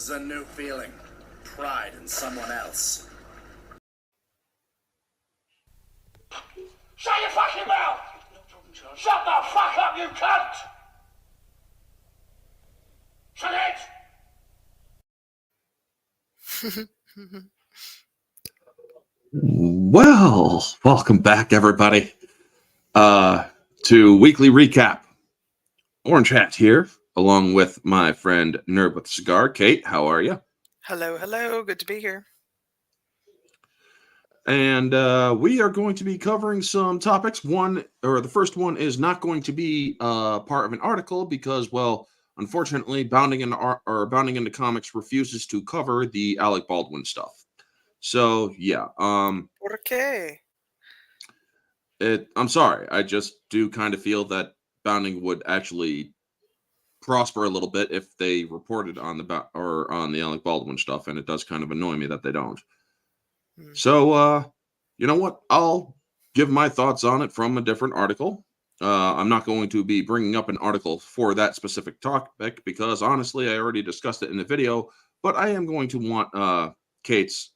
This is a new feeling. Pride in someone else. Shut your fucking mouth! Shut the fuck up, you cunt! Shut it! Well, welcome back, everybody, to Weekly Recap. Orange Hat here, along with my friend Nerd with a Cigar. Kate, how are you? Hello, hello. Good to be here. And we are going to be covering some topics. The first one is not going to be part of an article because, well, unfortunately, Bounding into Comics refuses to cover the Alec Baldwin stuff. So yeah. Okay. I'm sorry. I just do kind of feel that Bounding would actually prosper a little bit if they reported on the Alec Baldwin stuff, and it does kind of annoy me that they don't. So, you know what? I'll give my thoughts on it from a different article. I'm not going to be bringing up an article for that specific topic because, honestly, I already discussed it in the video, but I am going to want Kate's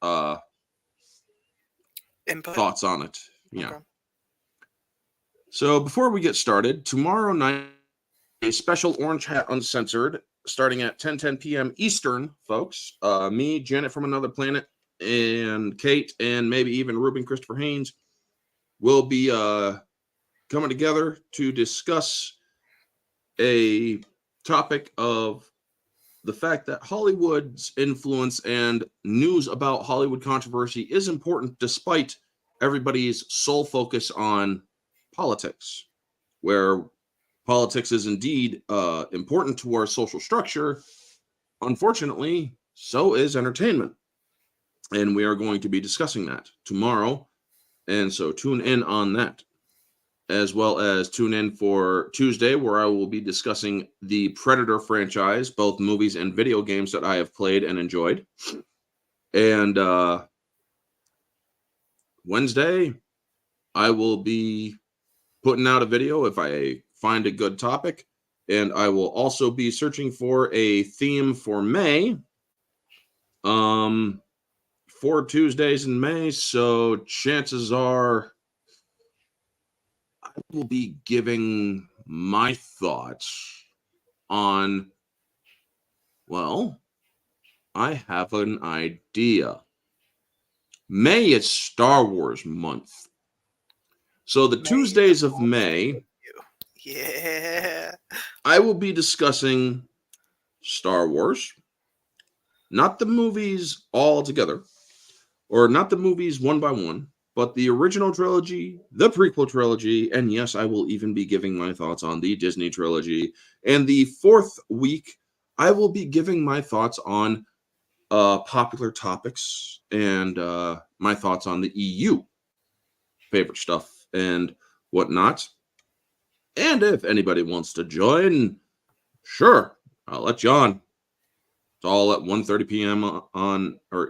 Input. thoughts on it. Yeah. Okay. So, before we get started, tomorrow night, a special Orange Hat Uncensored, starting at 10 p.m. Eastern, folks. Me, Janet from Another Planet, and Kate, and maybe even Ruben Christopher Haynes will be coming together to discuss a topic of the fact that Hollywood's influence and news about Hollywood controversy is important despite everybody's sole focus on politics, where politics is indeed important to our social structure. Unfortunately, so is entertainment. And we are going to be discussing that tomorrow. And so tune in on that, as well as tune in for Tuesday, where I will be discussing the Predator franchise, both movies and video games that I have played and enjoyed. And Wednesday, I will be putting out a video if I find a good topic. And I will also be searching for a theme for May. 4 Tuesdays in May, so chances are I will be giving my thoughts on, well, I have an idea. May is Star Wars month. So the Tuesdays of May, Yeah. I will be discussing Star Wars, not the movies all together, or not the movies one by one, but the original trilogy, the prequel trilogy, and yes, I will even be giving my thoughts on the Disney trilogy. And the fourth week, I will be giving my thoughts on popular topics and my thoughts on the EU, favorite stuff and whatnot. And if anybody wants to join, sure, I'll let you on. It's all at 1:30 p.m.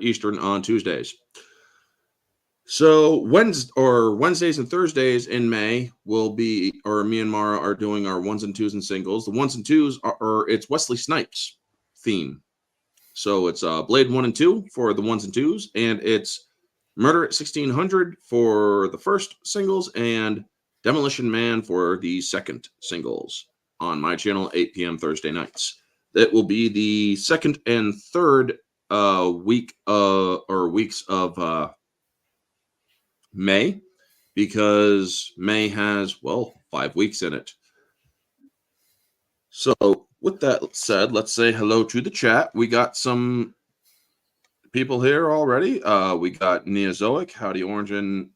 Eastern on Tuesdays. So Wednesdays and Thursdays in May will be, or me and Mara are doing our ones and twos and singles. The ones and twos it's Wesley Snipes theme. So it's Blade 1 and 2 for the ones and twos, and it's Murder at 1600 for the first singles, and Demolition Man for the second singles on my channel, 8 p.m. Thursday nights. That will be the second and third weeks of May, because May has, 5 weeks in it. So with that said, let's say hello to the chat. We got some people here already. We got Neozoic, Howdy Orange, and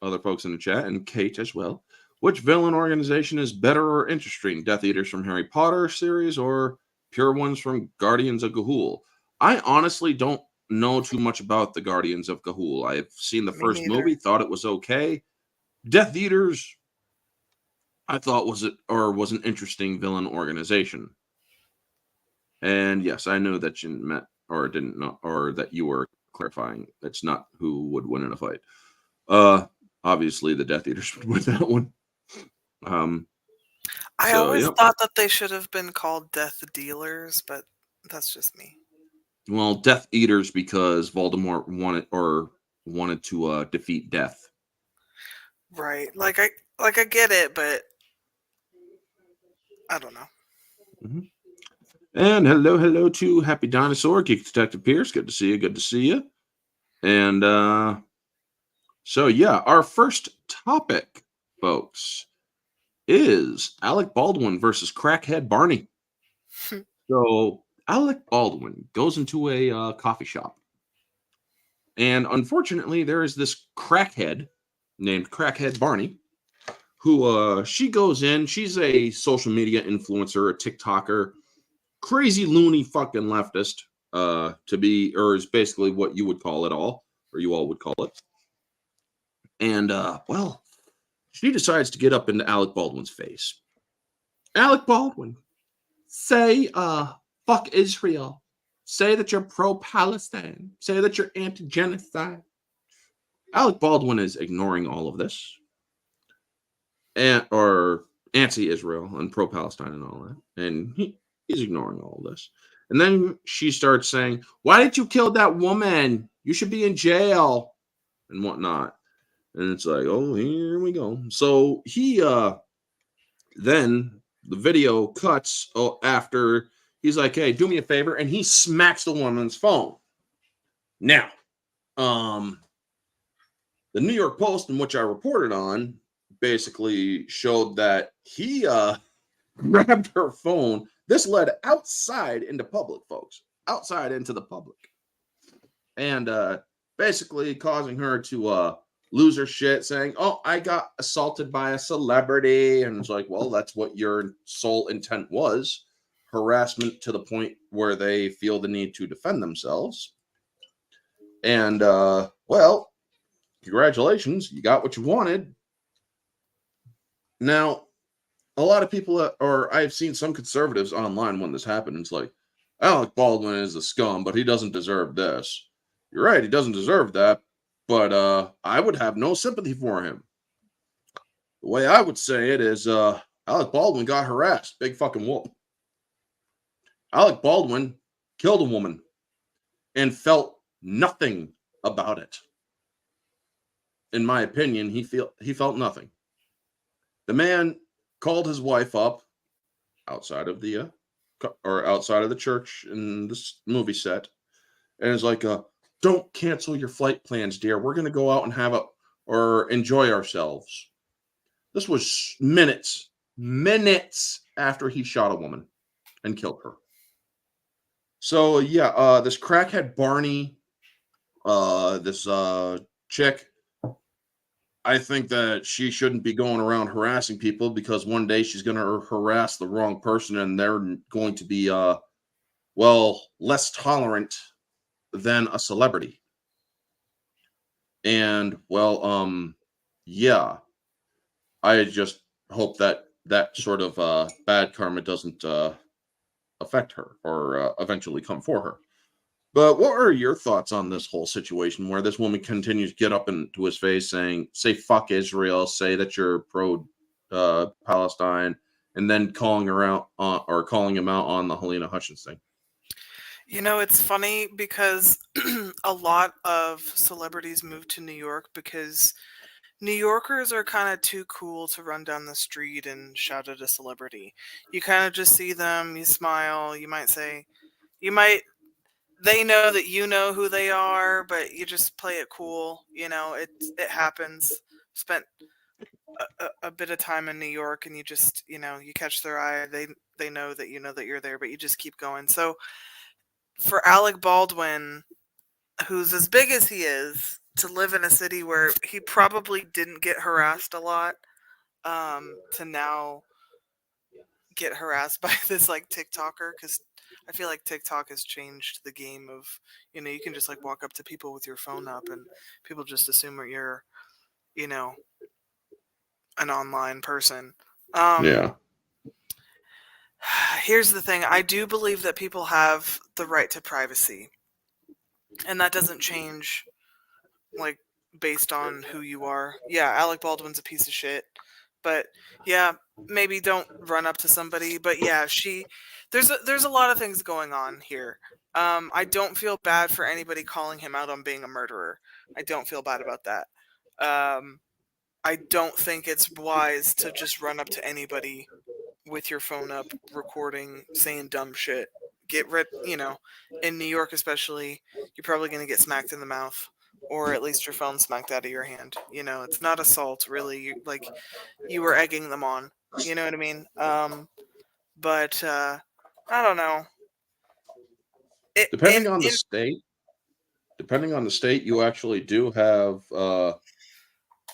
other folks in the chat, and Kate as well. Which villain organization is better or interesting? Death Eaters from Harry Potter series or pure ones from Guardians of Ga'Hoole? I honestly don't know too much about the Guardians of Ga'Hoole. I've seen the first movie, thought it was okay. Death Eaters, I thought was an interesting villain organization. And yes, I know that you met or didn't know, or that you were clarifying it's not who would win in a fight. Obviously the Death Eaters would win that one. I always thought that they should have been called Death Dealers, but that's just me. Well, Death Eaters because Voldemort wanted to defeat death. Right. Like I get it, but I don't know. Mm-hmm. And hello to Happy Dinosaur, Geek Detective Pierce. Good to see you. Good to see you. And so yeah, our first topic, folks, is Alec Baldwin versus Crackhead Barney. So Alec Baldwin goes into a coffee shop, and unfortunately, there is this crackhead named Crackhead Barney, who she goes in. She's a social media influencer, a TikToker, crazy loony fucking leftist, to be, or is basically what you would call it all, or you all would call it. And well, she decides to get up into Alec Baldwin's face. Alec Baldwin, say fuck Israel. Say that you're pro-Palestine. Say that you're anti-genocide. Alec Baldwin is ignoring all of this. Or anti-Israel and pro-Palestine and all that. And he's ignoring all of this. And then she starts saying, why did you kill that woman? You should be in jail. And whatnot. And it's like, oh, here we go. So he then the video cuts after he's like, hey, do me a favor. And he smacks the woman's phone. Now, the New York Post, in which I reported on, basically showed that he grabbed her phone. This led outside into public, folks. Outside into the public. And basically causing her to lose her shit, saying, oh, I got assaulted by a celebrity. And it's like, well, that's what your sole intent was. Harassment to the point where they feel the need to defend themselves. And, well, congratulations. You got what you wanted. Now, a lot of people, or I've seen some conservatives online when this happened. It's like, Alec Baldwin is a scum, but he doesn't deserve this. You're right. He doesn't deserve that. But I would have no sympathy for him. The way I would say it is Alec Baldwin got harassed. Big fucking whoop. Alec Baldwin killed a woman and felt nothing about it. In my opinion, he felt nothing. The man called his wife up outside of the church in this movie set, and is like, don't cancel your flight plans, dear. We're going to go out and or enjoy ourselves. This was minutes after he shot a woman and killed her. So, yeah, this crackhead Barney, this chick, I think that she shouldn't be going around harassing people because one day she's going to harass the wrong person and they're going to be, less tolerant than a celebrity. And yeah, I just hope that sort of bad karma doesn't affect her or eventually come for her. But what are your thoughts on this whole situation where this woman continues to get up into his face say fuck Israel, say that you're pro Palestine, and then calling her out or calling him out on the Helena Hutchins thing? You know, it's funny because a lot of celebrities move to New York because New Yorkers are kind of too cool to run down the street and shout at a celebrity. You kind of just see them, you smile, they know that you know who they are, but you just play it cool. You know, it happens. Spent a bit of time in New York and you just, you catch their eye. They know that you know that you're there, but you just keep going. So for Alec Baldwin, who's as big as he is, to live in a city where he probably didn't get harassed a lot, to now get harassed by this like TikToker, because I feel like TikTok has changed the game of, you can just like walk up to people with your phone up and people just assume that you're, an online person. Yeah. Here's the thing. I do believe that people have the right to privacy. And that doesn't change, like, based on who you are. Yeah, Alec Baldwin's a piece of shit. But, yeah, maybe don't run up to somebody. But, yeah, there's a lot of things going on here. I don't feel bad for anybody calling him out on being a murderer. I don't feel bad about that. I don't think it's wise to just run up to anybody with your phone up, recording, saying dumb shit. Get rid, in New York especially, you're probably going to get smacked in the mouth, or at least your phone smacked out of your hand. It's not assault, really. You were egging them on. You know what I mean? But I don't know. Depending on the state, you actually do have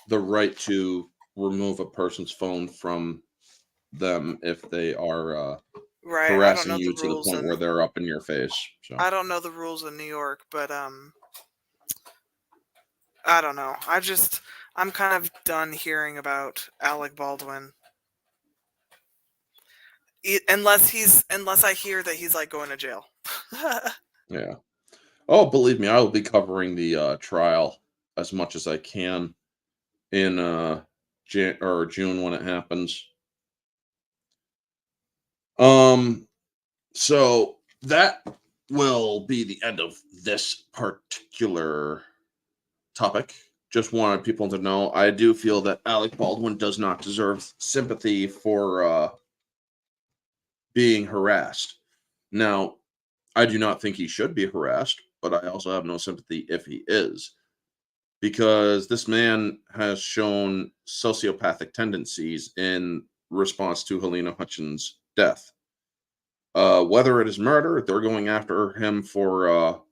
the right to remove a person's phone from them if they are right. harassing you to the point where they're up in your face. So I don't know the rules in New York, but I don't know. I'm kind of done hearing about Alec Baldwin. Unless I hear that he's like going to jail. yeah. Oh, believe me, I will be covering the trial as much as I can in June when it happens. So that will be the end of this particular topic. Just wanted people to know I do feel that Alec Baldwin does not deserve sympathy for being harassed. Now, I do not think he should be harassed, but I also have no sympathy if he is, because this man has shown sociopathic tendencies in response to Helena Hutchins' death. Whether it is murder, they're going after him for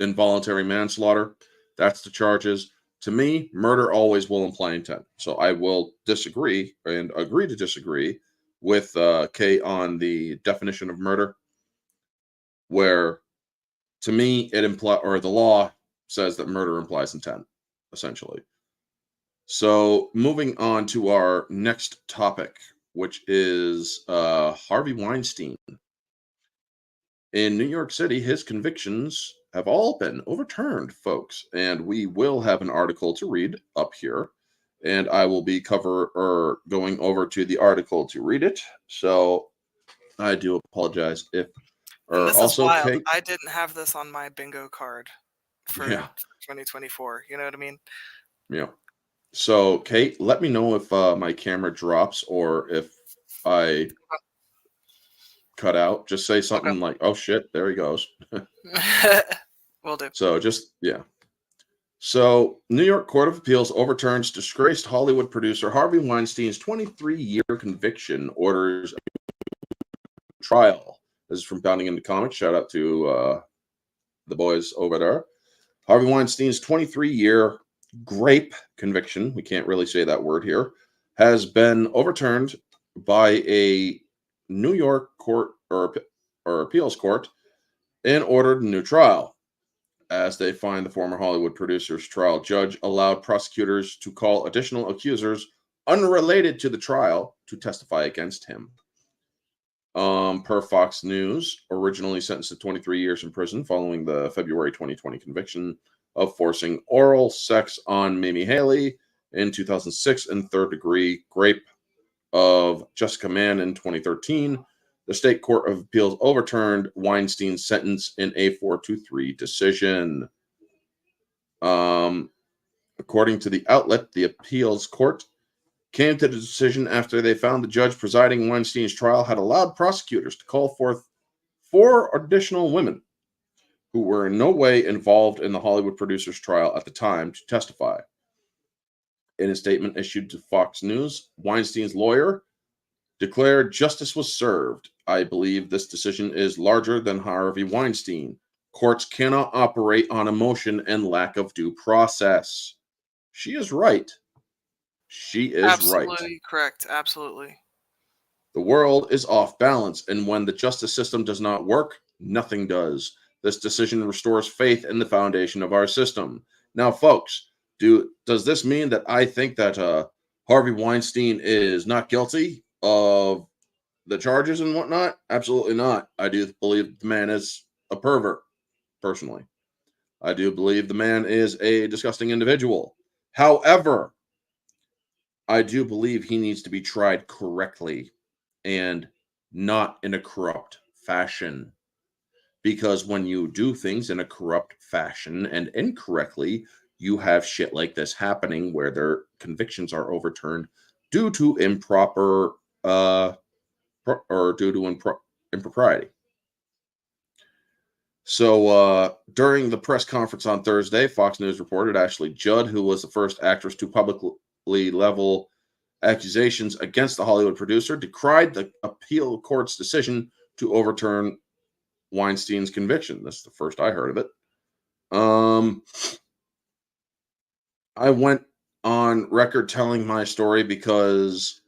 involuntary manslaughter. That's the charges. To me, murder always will imply intent. So I will disagree and agree to disagree with Kay on the definition of murder, where to me the law says that murder implies intent, essentially. So moving on to our next topic, which is Harvey Weinstein. In New York City, his convictions have all been overturned, folks, and we will have an article to read up here, and I will be going over to the article to read it. So I do apologize if. This is wild. Kate, I didn't have this on my bingo card for 2024. You know what I mean? Yeah. So, Kate, let me know if my camera drops or if I cut out. Just say something like, "Oh shit, there he goes." Will do. So So, New York Court of Appeals overturns disgraced Hollywood producer Harvey Weinstein's 23-year conviction, orders a trial. This is from Pounding into Comics. Shout out to the boys over there. Harvey Weinstein's 23-year grape conviction, we can't really say that word here, has been overturned by a New York court or appeals court and ordered a new trial, as they find the former Hollywood producer's trial judge allowed prosecutors to call additional accusers unrelated to the trial to testify against him. Per Fox News, originally sentenced to 23 years in prison following the February 2020 conviction of forcing oral sex on Mamie Haley in 2006 and third-degree grape of Jessica Mann in 2013, the State Court of Appeals overturned Weinstein's sentence in a 4-3 decision. According to the outlet, the appeals court came to the decision after they found the judge presiding Weinstein's trial had allowed prosecutors to call forth 4 additional women who were in no way involved in the Hollywood producer's trial at the time to testify. In a statement issued to Fox News, Weinstein's lawyer declared justice was served. I believe this decision is larger than Harvey Weinstein. Courts cannot operate on emotion and lack of due process. She is right. She is absolutely correct. Absolutely. The world is off balance, and when the justice system does not work, nothing does. This decision restores faith in the foundation of our system. Now, folks, does this mean that I think that Harvey Weinstein is not guilty of the charges and whatnot? Absolutely not. I do believe the man is a pervert, personally. I do believe the man is a disgusting individual. However, I do believe he needs to be tried correctly. and not in a corrupt fashion. Because when you do things in a corrupt fashion and incorrectly, you have shit like this happening where their convictions are overturned due to improper or due to impropriety. So during the press conference on Thursday, Fox News reported Ashley Judd, who was the first actress to publicly level accusations against the Hollywood producer, decried the appeal court's decision to overturn Weinstein's conviction. That's the first I heard of it. I went on record telling my story because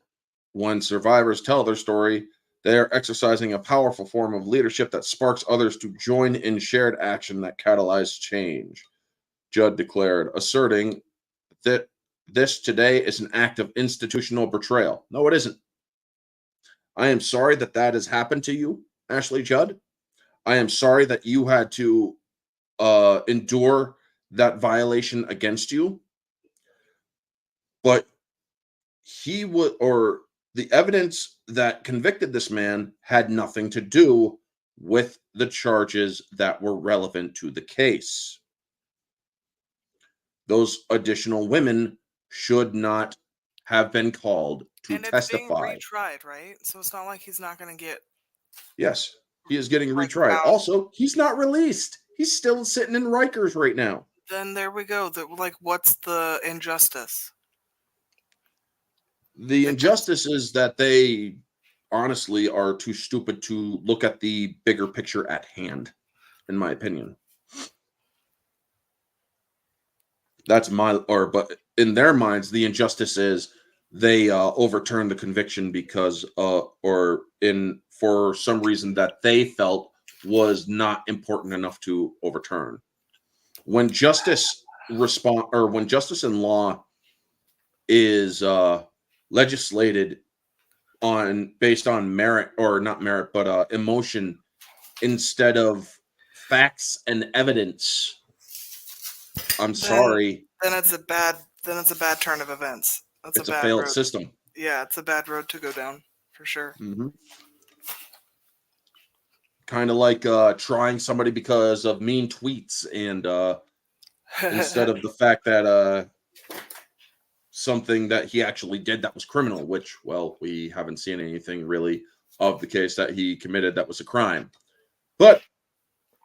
when survivors tell their story, they are exercising a powerful form of leadership that sparks others to join in shared action that catalyzes change, Judd declared, asserting that this today is an act of institutional betrayal. No, it isn't. I am sorry that that has happened to you, Ashley Judd. I am sorry that you had to endure that violation against you. But he would, or the evidence that convicted this man had nothing to do with the charges that were relevant to the case. Those additional women should not have been called to testify. And it's being retried, right? So it's not like he's not going to get... Yes, he is getting retried. Also, he's not released. He's still sitting in Rikers right now. Then there we go. What's the injustice? The injustice is that they honestly are too stupid to look at the bigger picture at hand, in my opinion. But in their minds, the injustice is they overturned the conviction because, for some reason that they felt was not important enough to overturn. When justice in law is legislated based on merit, or not merit, but emotion instead of facts and evidence, I'm sorry. Then it's a bad turn of events. It's a failed system. Yeah, it's a bad road to go down for sure. Mm-hmm. Kind of like trying somebody because of mean tweets, and instead of the fact that something that he actually did that was criminal, which, well, we haven't seen anything really of the case that he committed that was a crime. But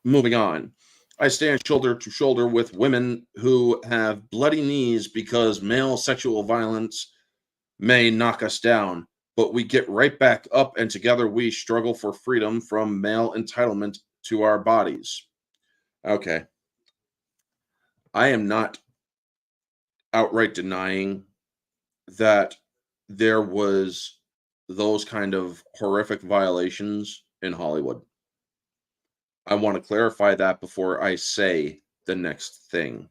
moving on, I stand shoulder to shoulder with women who have bloody knees because male sexual violence may knock us down, but we get right back up, and together we struggle for freedom from male entitlement to our bodies. Okay. I am not outright denying that there was those kind of horrific violations in Hollywood. I want to clarify that before I say the next thing.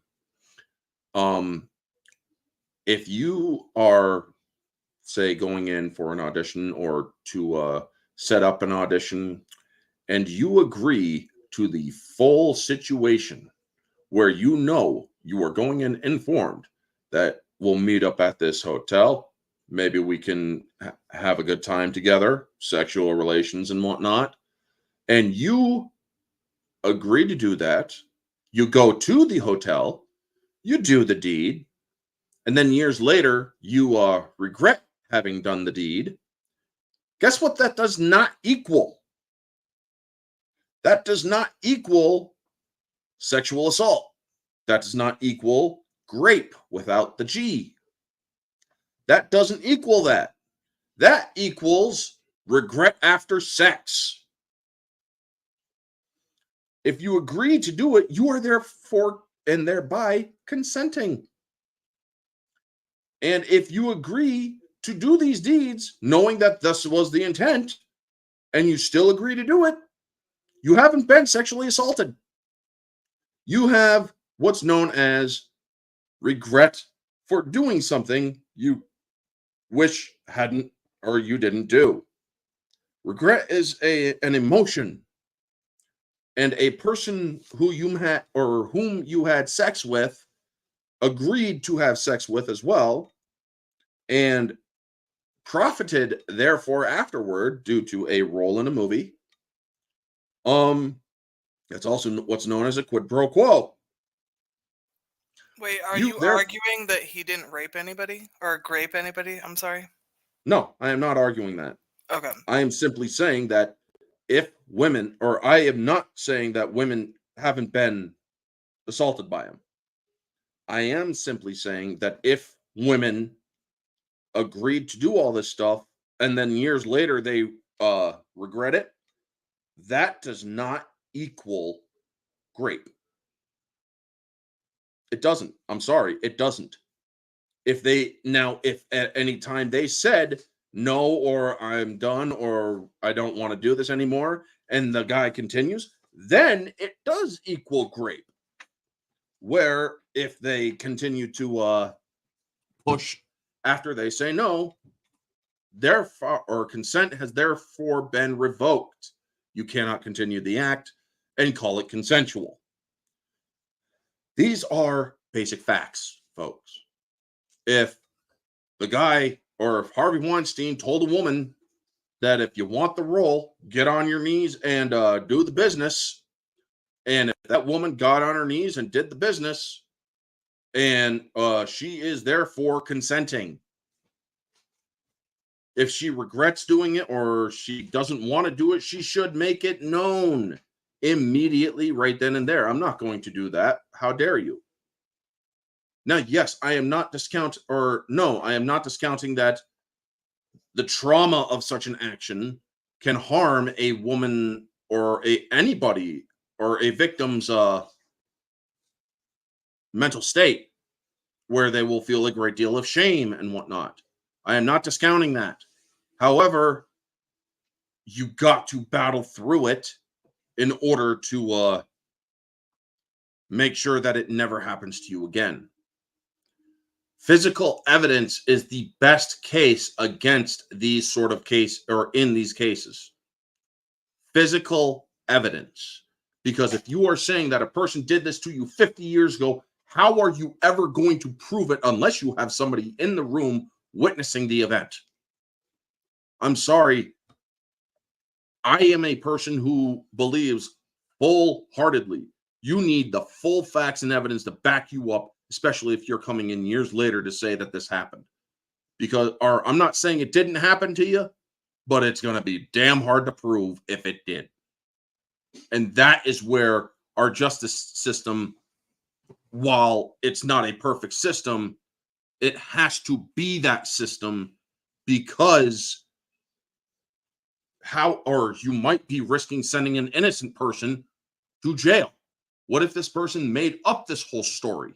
If you are, say, going in for an audition or to set up an audition, and you agree to the full situation where you know you are going in informed that we'll meet up at this hotel, maybe we can have a good time together, sexual relations and whatnot, and you agree to do that, you go to the hotel, you do the deed, and then years later, you regret having done the deed. Guess what that does not equal? That does not equal sexual assault. That does not equal grape without the G. That doesn't equal that. That equals regret after sex. If you agree to do it, you are therefore and thereby consenting. And if you agree to do these deeds, knowing that this was the intent, and you still agree to do it, you haven't been sexually assaulted. You have what's known as regret for doing something you wish hadn't or you didn't do. Regret is an emotion. And a person who you had or whom you had sex with agreed to have sex with as well. And profited therefore afterward due to a role in a movie. That's also what's known as a quid pro quo. Wait, are You you there- arguing that he didn't rape anybody or grape anybody? I'm sorry. No, I am not arguing that. Okay. I am simply saying that if women, or I am not saying that women haven't been assaulted by him. I am simply saying that if women agreed to do all this stuff and then years later they regret it, that does not equal grape. It doesn't. I'm sorry, it doesn't. If at any time they said no, or I'm done, or I don't want to do this anymore, and the guy continues, then it does equal grape. Where if they continue to push after they say no, therefore, or consent has therefore been revoked. You cannot continue the act and call it consensual. These are basic facts, folks. If the guy, or if Harvey Weinstein told a woman that if you want the role, get on your knees and do the business, and if that woman got on her knees and did the business, and she is therefore consenting. If she regrets doing it or she doesn't want to do it, she should make it known immediately, right then and there. I'm not going to do that. How dare you? Now, yes, I am not discounting that the trauma of such an action can harm a woman or anybody or a victim's mental state, where they will feel a great deal of shame and whatnot. I am not discounting that. However, you got to battle through it in order to make sure that it never happens to you again. Physical evidence is the best case against these sort of case, or in these cases. Physical evidence. Because if you are saying that a person did this to you 50 years ago, how are you ever going to prove it unless you have somebody in the room witnessing the event? I'm sorry. I am a person who believes wholeheartedly you need the full facts and evidence to back you up, especially if you're coming in years later to say that this happened. Because, or I'm not saying it didn't happen to you, but it's going to be damn hard to prove if it did. And that is where our justice system, while it's not a perfect system, it has to be that system, because you might be risking sending an innocent person to jail. What if this person made up this whole story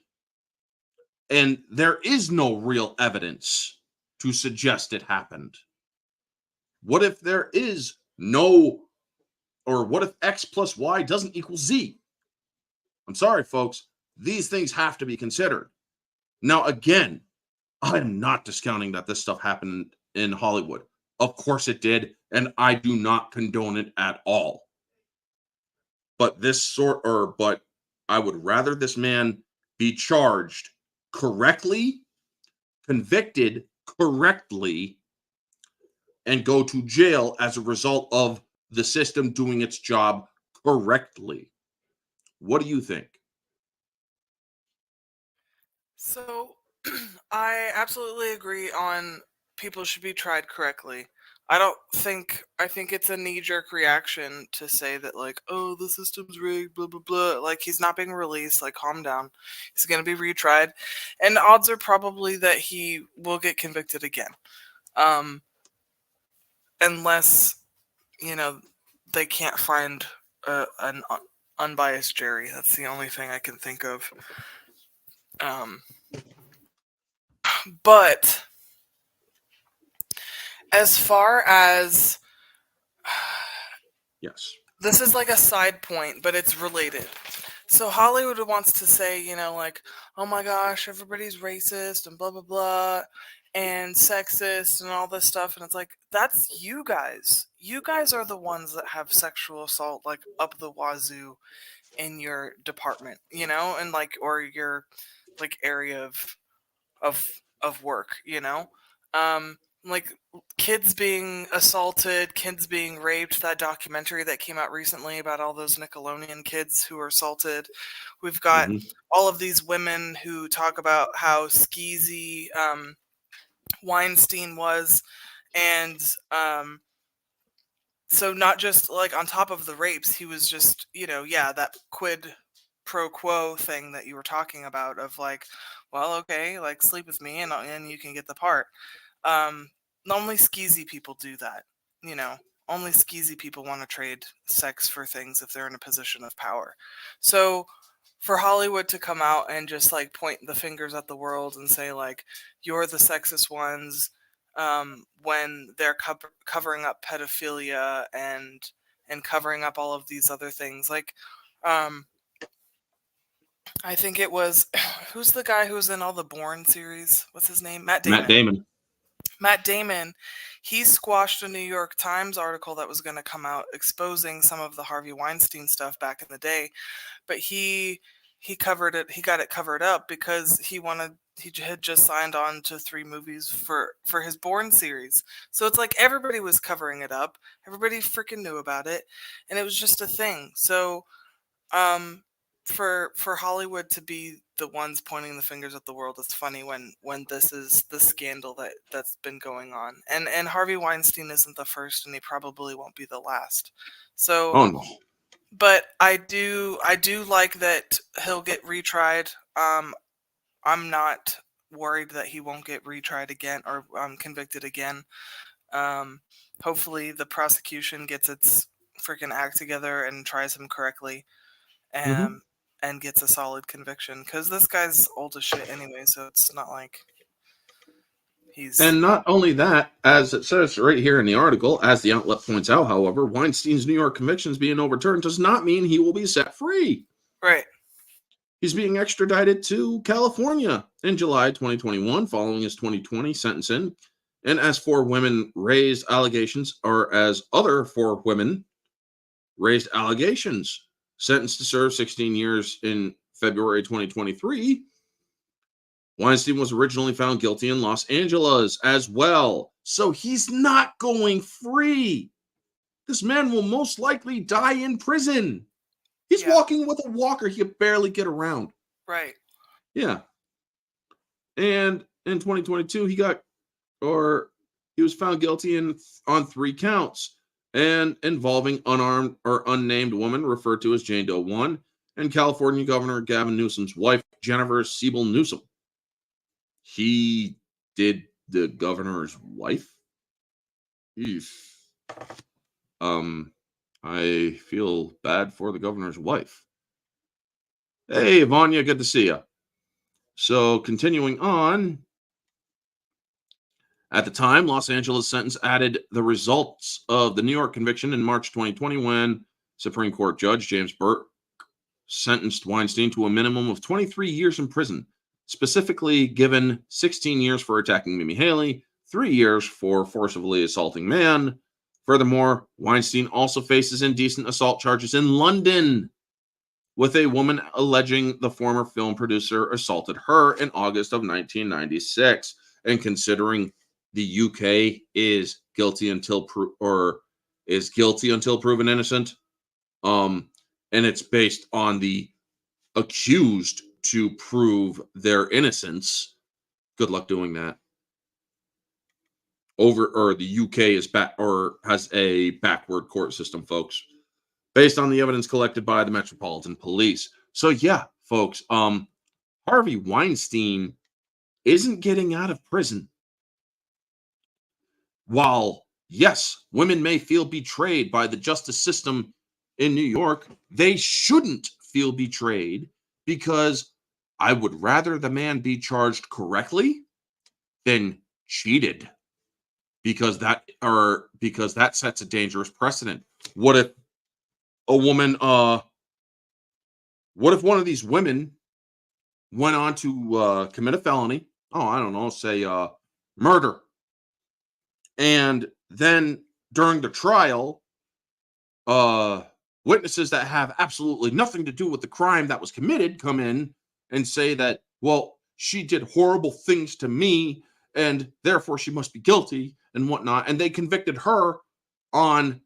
and there is no real evidence to suggest it happened? What if there is what if X plus Y doesn't equal Z? I'm sorry, folks. These things have to be considered. Now, again, I'm not discounting that this stuff happened in Hollywood. Of course it did, and I do not condone it at all. But I would rather this man be charged correctly, convicted correctly, and go to jail as a result of the system doing its job correctly. What do you think? So, I absolutely agree on people should be tried correctly. I think it's a knee-jerk reaction to say that, like, oh, the system's rigged, blah, blah, blah. Like, he's not being released. Like, calm down. He's going to be retried. And odds are probably that he will get convicted again. Unless, they can't find an unbiased jury. That's the only thing I can think of. But as far as Yes. this is like a side point, but it's related. So Hollywood wants to say, like, oh my gosh, everybody's racist and blah, blah, blah, and sexist and all this stuff. And it's like, that's you guys. You guys are the ones that have sexual assault, like, up the wazoo in your department, and like, or your, like, area of work, like kids being assaulted, kids being raped, that documentary that came out recently about all those Nickelodeon kids who were assaulted. We've got all of these women who talk about how skeezy Weinstein was. And so not just like on top of the rapes, he was just, that quid pro quo thing that you were talking about of like, well, okay, like sleep with me and you can get the part. Only skeezy people do that, only skeezy people want to trade sex for things if they're in a position of power. So for Hollywood to come out and just like point the fingers at the world and say like, you're the sexist ones, when they're covering up pedophilia and covering up all of these other things, like I think it was who's the guy who's in all the Bourne series? What's his name? Matt Damon. Matt Damon, he squashed a New York Times article that was going to come out exposing some of the Harvey Weinstein stuff back in the day, but he covered it. He got it covered up because he had just signed on to 3 movies for his Bourne series. So it's like everybody was covering it up. Everybody freaking knew about it, and it was just a thing. So for Hollywood to be the ones pointing the fingers at the world, it's funny when this is the scandal that's been going on. And Harvey Weinstein isn't the first, and he probably won't be the last. So no. But I do like that he'll get retried. I'm not worried that he won't get retried again or convicted again. Hopefully the prosecution gets its freaking act together and tries him correctly, and gets a solid conviction, because this guy's old as shit anyway, so it's not like he's... And not only that, as it says right here in the article, as the outlet points out, however, Weinstein's New York convictions being overturned does not mean he will be set free. Right. He's being extradited to California in July 2021 following his 2020 sentencing. And as 4 women raised allegations, or as other 4 women raised allegations, sentenced to serve 16 years in February 2023, Weinstein was originally found guilty in Los Angeles as well. So he's not going free. This man will most likely die in prison. He's walking with a walker. He could barely get around. Right. Yeah. And in 2022, he was found guilty on 3 counts, and involving unarmed or unnamed woman referred to as Jane Doe 1, and California Governor Gavin Newsom's wife, Jennifer Siebel Newsom. He did the governor's wife? Eesh. I feel bad for the governor's wife. Hey, Vanya, good to see you. So, continuing on. At the time, Los Angeles sentence added the results of the New York conviction in March 2020 when Supreme Court Judge James Burke sentenced Weinstein to a minimum of 23 years in prison, specifically given 16 years for attacking Mimi Haley, 3 years for forcibly assaulting man. Furthermore, Weinstein also faces indecent assault charges in London, with a woman alleging the former film producer assaulted her in August of 1996. And considering the UK is guilty until proven innocent, and it's based on the accused to prove their innocence. Good luck doing that. The UK is has a backward court system, folks, based on the evidence collected by the Metropolitan Police. So yeah, folks, Harvey Weinstein isn't getting out of prison. While, yes, women may feel betrayed by the justice system in New York, they shouldn't feel betrayed, because I would rather the man be charged correctly than cheated, because that sets a dangerous precedent. What if one of these women went on to commit a felony? Oh, I don't know, say murder. And then during the trial, witnesses that have absolutely nothing to do with the crime that was committed come in and say that, well, she did horrible things to me and therefore she must be guilty and whatnot. And they convicted her on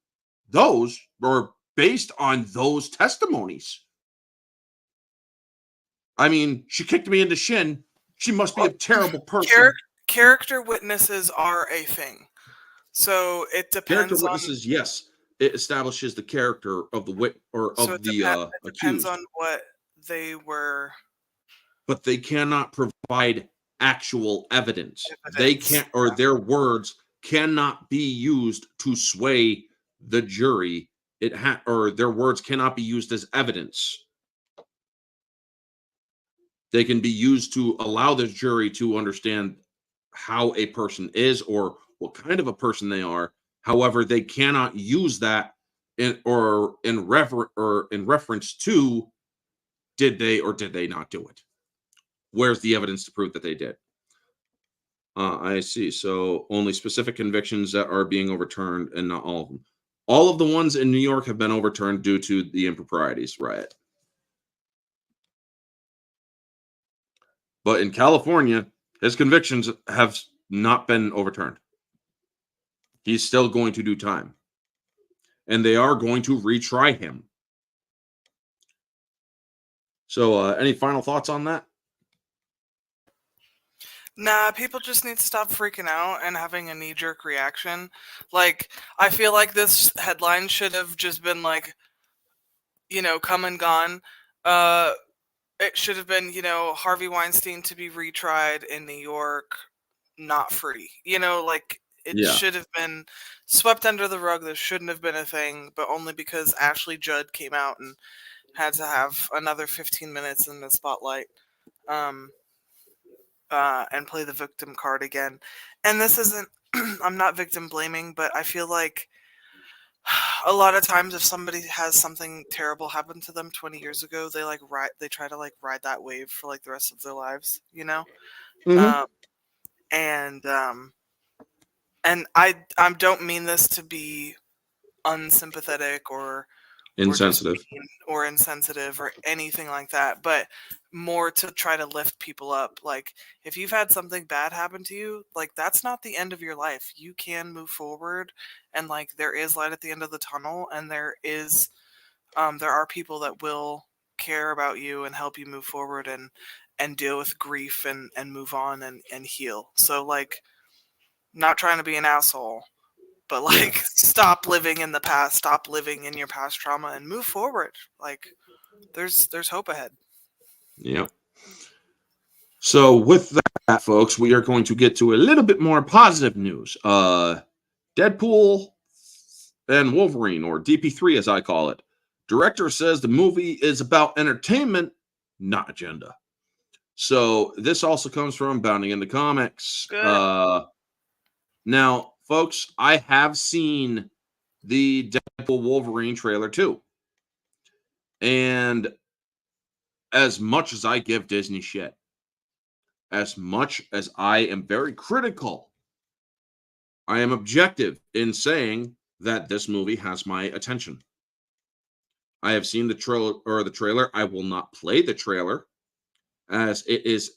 those, or based on those testimonies. I mean, she kicked me in the shin. She must be a terrible person. Character witnesses are a thing. So it depends. Character witnesses, yes, it establishes the character of the accused. Depends on what they were. But they cannot provide actual evidence. They can't, or their words cannot be used to sway the jury. Or their words cannot be used as evidence. They can be used to allow the jury to understand how a person is or what kind of a person they are. However, they cannot use that in reference to did they or did they not do it. Where's the evidence to prove that they did? I see. So only specific convictions that are being overturned, and not all of them. All of the ones in New York have been overturned due to the improprieties riot. But in California, his convictions have not been overturned. He's still going to do time. And they are going to retry him. So any final thoughts on that? Nah, people just need to stop freaking out and having a knee-jerk reaction. Like, I feel like this headline should have just been like, come and gone. It should have been, Harvey Weinstein to be retried in New York, not free. It should have been swept under the rug. This shouldn't have been a thing, but only because Ashley Judd came out and had to have another 15 minutes in the spotlight. And play the victim card again. And this isn't, I'm not victim blaming, but I feel like a lot of times if somebody has something terrible happen to them 20 years ago, they try to ride that wave for the rest of their lives, Mm-hmm. And I don't mean this to be unsympathetic or insensitive or anything like that, but more to try to lift people up. Like, if you've had something bad happen to you, that's not the end of your life. You can move forward, and there is light at the end of the tunnel, and there are people that will care about you and help you move forward and deal with grief and move on and heal. So not trying to be an asshole, but stop living in the past, stop living in your past trauma, and move forward. There's hope ahead. Yep. So with that, folks, we are going to get to a little bit more positive news. Deadpool and Wolverine, or DP3 as I call it. Director says the movie is about entertainment, not agenda. So this also comes from Bounding in the Comics. Now, folks, I have seen the Deadpool Wolverine trailer too. And as much as I give Disney shit, as much as I am very critical, I am objective in saying that this movie has my attention. I have seen the trailer. I will not play the trailer, as it is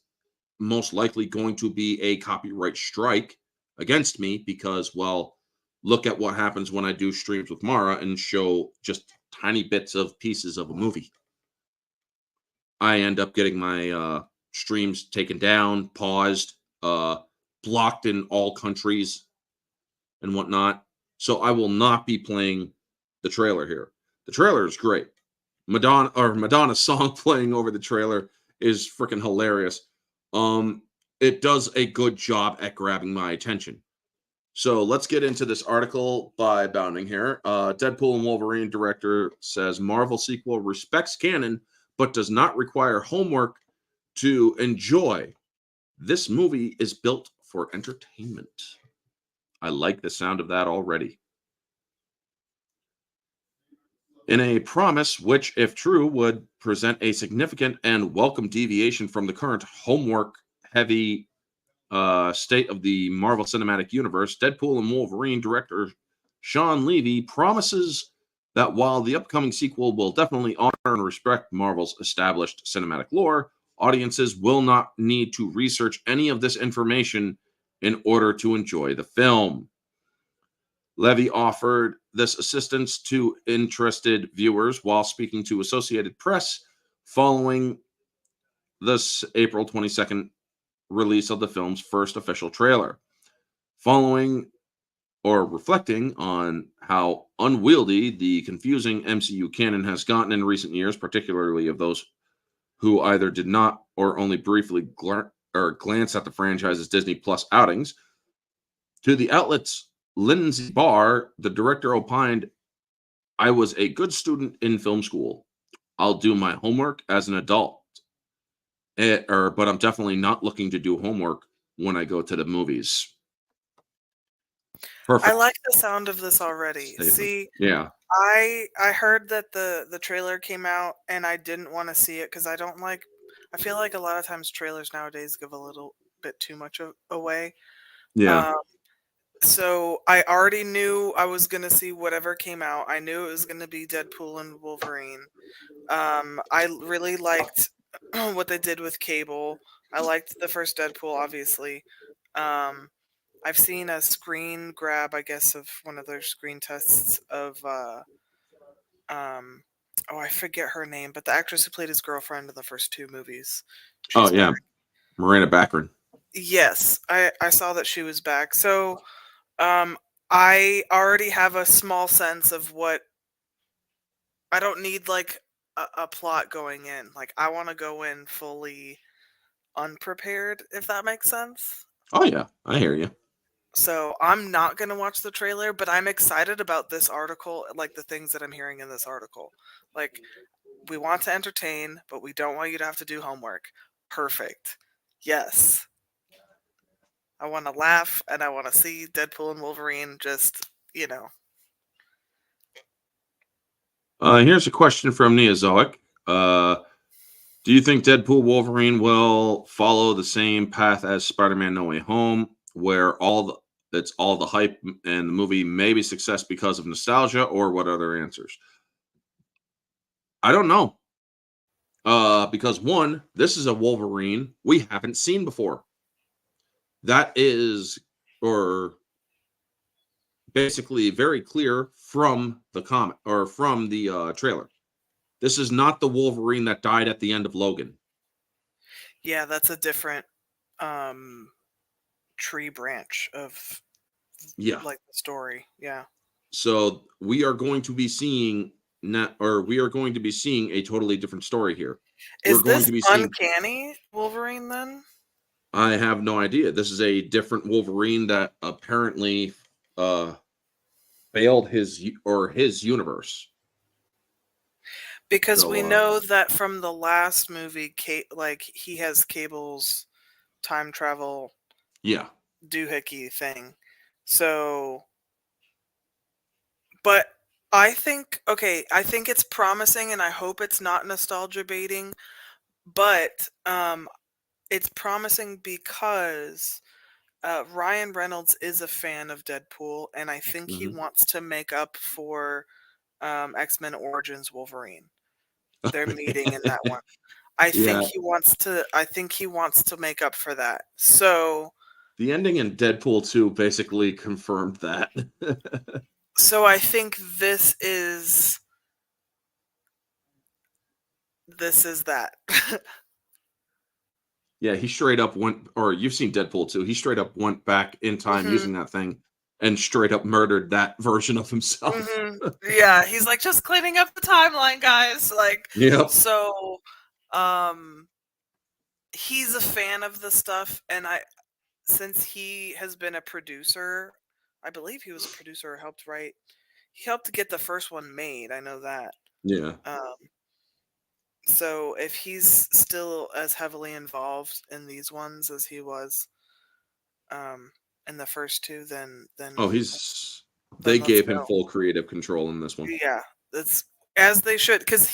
most likely going to be a copyright strike against me, because, well, look at what happens when I do streams with Mara and show just tiny bits of pieces of a movie. I end up getting my streams taken down, paused, blocked in all countries and whatnot. So I will not be playing the trailer here. The trailer is great. Madonna's song playing over the trailer is freaking hilarious. It does a good job at grabbing my attention. So let's get into this article by Bounding here. Deadpool and Wolverine director says Marvel sequel respects canon, but does not require homework to enjoy. This movie is built for entertainment. I like the sound of that already. In a promise which, if true, would present a significant and welcome deviation from the current homework-heavy state of the Marvel Cinematic Universe, Deadpool and Wolverine director Sean Levy promises that while the upcoming sequel will definitely honor and respect Marvel's established cinematic lore, audiences will not need to research any of this information in order to enjoy the film. Levy offered this assistance to interested viewers while speaking to Associated Press following this April 22nd release of the film's first official trailer. Following or reflecting on how unwieldy the confusing MCU canon has gotten in recent years, particularly of those who either did not or only briefly glance at the franchise's Disney Plus outings, to the outlet's Lindsay Barr, the director opined, "I was a good student in film school. I'll do my homework as an adult. But I'm definitely not looking to do homework when I go to the movies." Perfect. I like the sound of this already. statement. See, Yeah. I heard that the trailer came out and I didn't want to see it because I feel like a lot of times trailers nowadays give a little bit too much away. Yeah. So I already knew I was going to see whatever came out. I knew it was going to be Deadpool and Wolverine. I really liked what they did with Cable. I liked the first Deadpool, obviously. I've seen a screen grab, I guess, of one of their screen tests of I forget her name, but the actress who played his girlfriend in the first two movies. She's yeah. back. Miranda Baccarin. Yes, I saw that she was back. So I already have a small sense of what I don't need like a plot going in. Like I want to go in fully unprepared, if that makes sense. Oh yeah, I hear you. So I'm not going to watch the trailer, but I'm excited about this article, like the things that I'm hearing in this article. Like, we want to entertain, but we don't want you to have to do homework. Perfect. Yes. I want to laugh, and I want to see Deadpool and Wolverine just, Here's a question from Neozoic. Do you think Deadpool Wolverine will follow the same path as Spider-Man No Way Home, where it's all the hype and the movie may be success because of nostalgia, or what other answers? I don't know. Because one, this is a Wolverine we haven't seen before. That is, or basically very clear from the comic or from the trailer. This is not the Wolverine that died at the end of Logan. Yeah, that's a different tree branch of like the story. Yeah. So we are going to be seeing a totally different story here. Is this uncanny Wolverine then? I have no idea. This is a different Wolverine that apparently failed his universe. Because we know that from the last movie, he has Cable's time travel doohickey thing. So, but I think it's promising, and I hope it's not nostalgia baiting, but it's promising because Ryan Reynolds is a fan of Deadpool, and I think he wants to make up for X-Men Origins Wolverine. They're meeting in that one. I think he wants to make up for that. So the ending in Deadpool 2 basically confirmed that. So I think this is that. Yeah, he straight up went, or you've seen Deadpool 2, he straight up went back in time using that thing and straight up murdered that version of himself. Yeah, he's like, just cleaning up the timeline, guys. Like, so he's a fan of the stuff, and since he has been a producer, I believe he was a producer, he helped to get the first one made. I know that. Yeah. So if he's still as heavily involved in these ones as he was in the first two, then they gave him full creative control in this one. Yeah, that's as they should, because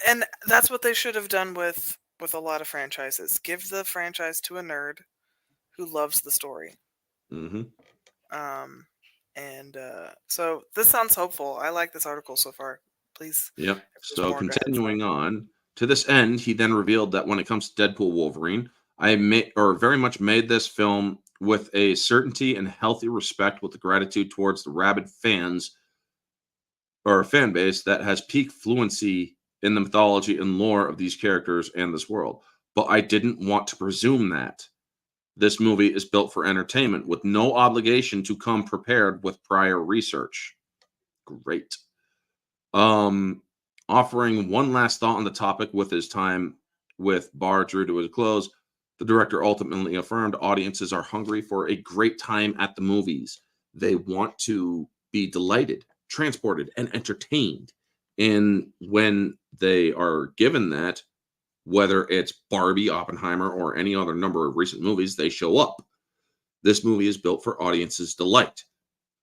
and that's what they should have done with a lot of franchises. Give the franchise to a nerd who loves the story. So this sounds hopeful. I like this article so far. Please. Yep. So continuing on, to this end, he then revealed that when it comes to Deadpool Wolverine, I very much made this film with a certainty and healthy respect with the gratitude towards the rabid fans or fan base that has peak fluency in the mythology and lore of these characters and this world. But I didn't want to presume that. This movie is built for entertainment with no obligation to come prepared with prior research. Great. Offering one last thought on the topic with his time with Bar drew to his close, the director ultimately affirmed audiences are hungry for a great time at the movies. They want to be delighted, transported, and entertained. And when they are given that, whether it's Barbie, Oppenheimer, or any other number of recent movies, they show up. This movie is built for audiences' delight.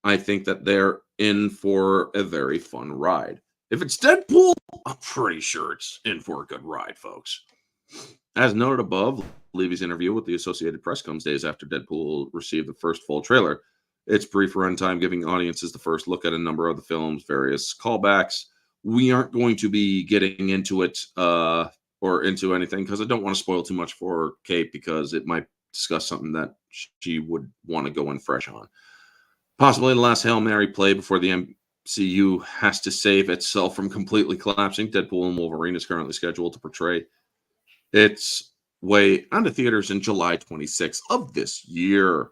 I think that they're in for a very fun ride. If it's Deadpool, I'm pretty sure it's in for a good ride, folks. As noted above, Levy's interview with the Associated Press comes days after Deadpool received the first full trailer. Its brief runtime giving audiences the first look at a number of the film's various callbacks. We aren't going to be getting into it or into anything because I don't want to spoil too much for Kate because it might discuss something that she would want to go in fresh on. Possibly the last Hail Mary play before the MCU has to save itself from completely collapsing. Deadpool and Wolverine is currently scheduled to portray its way onto theaters in July 26th of this year.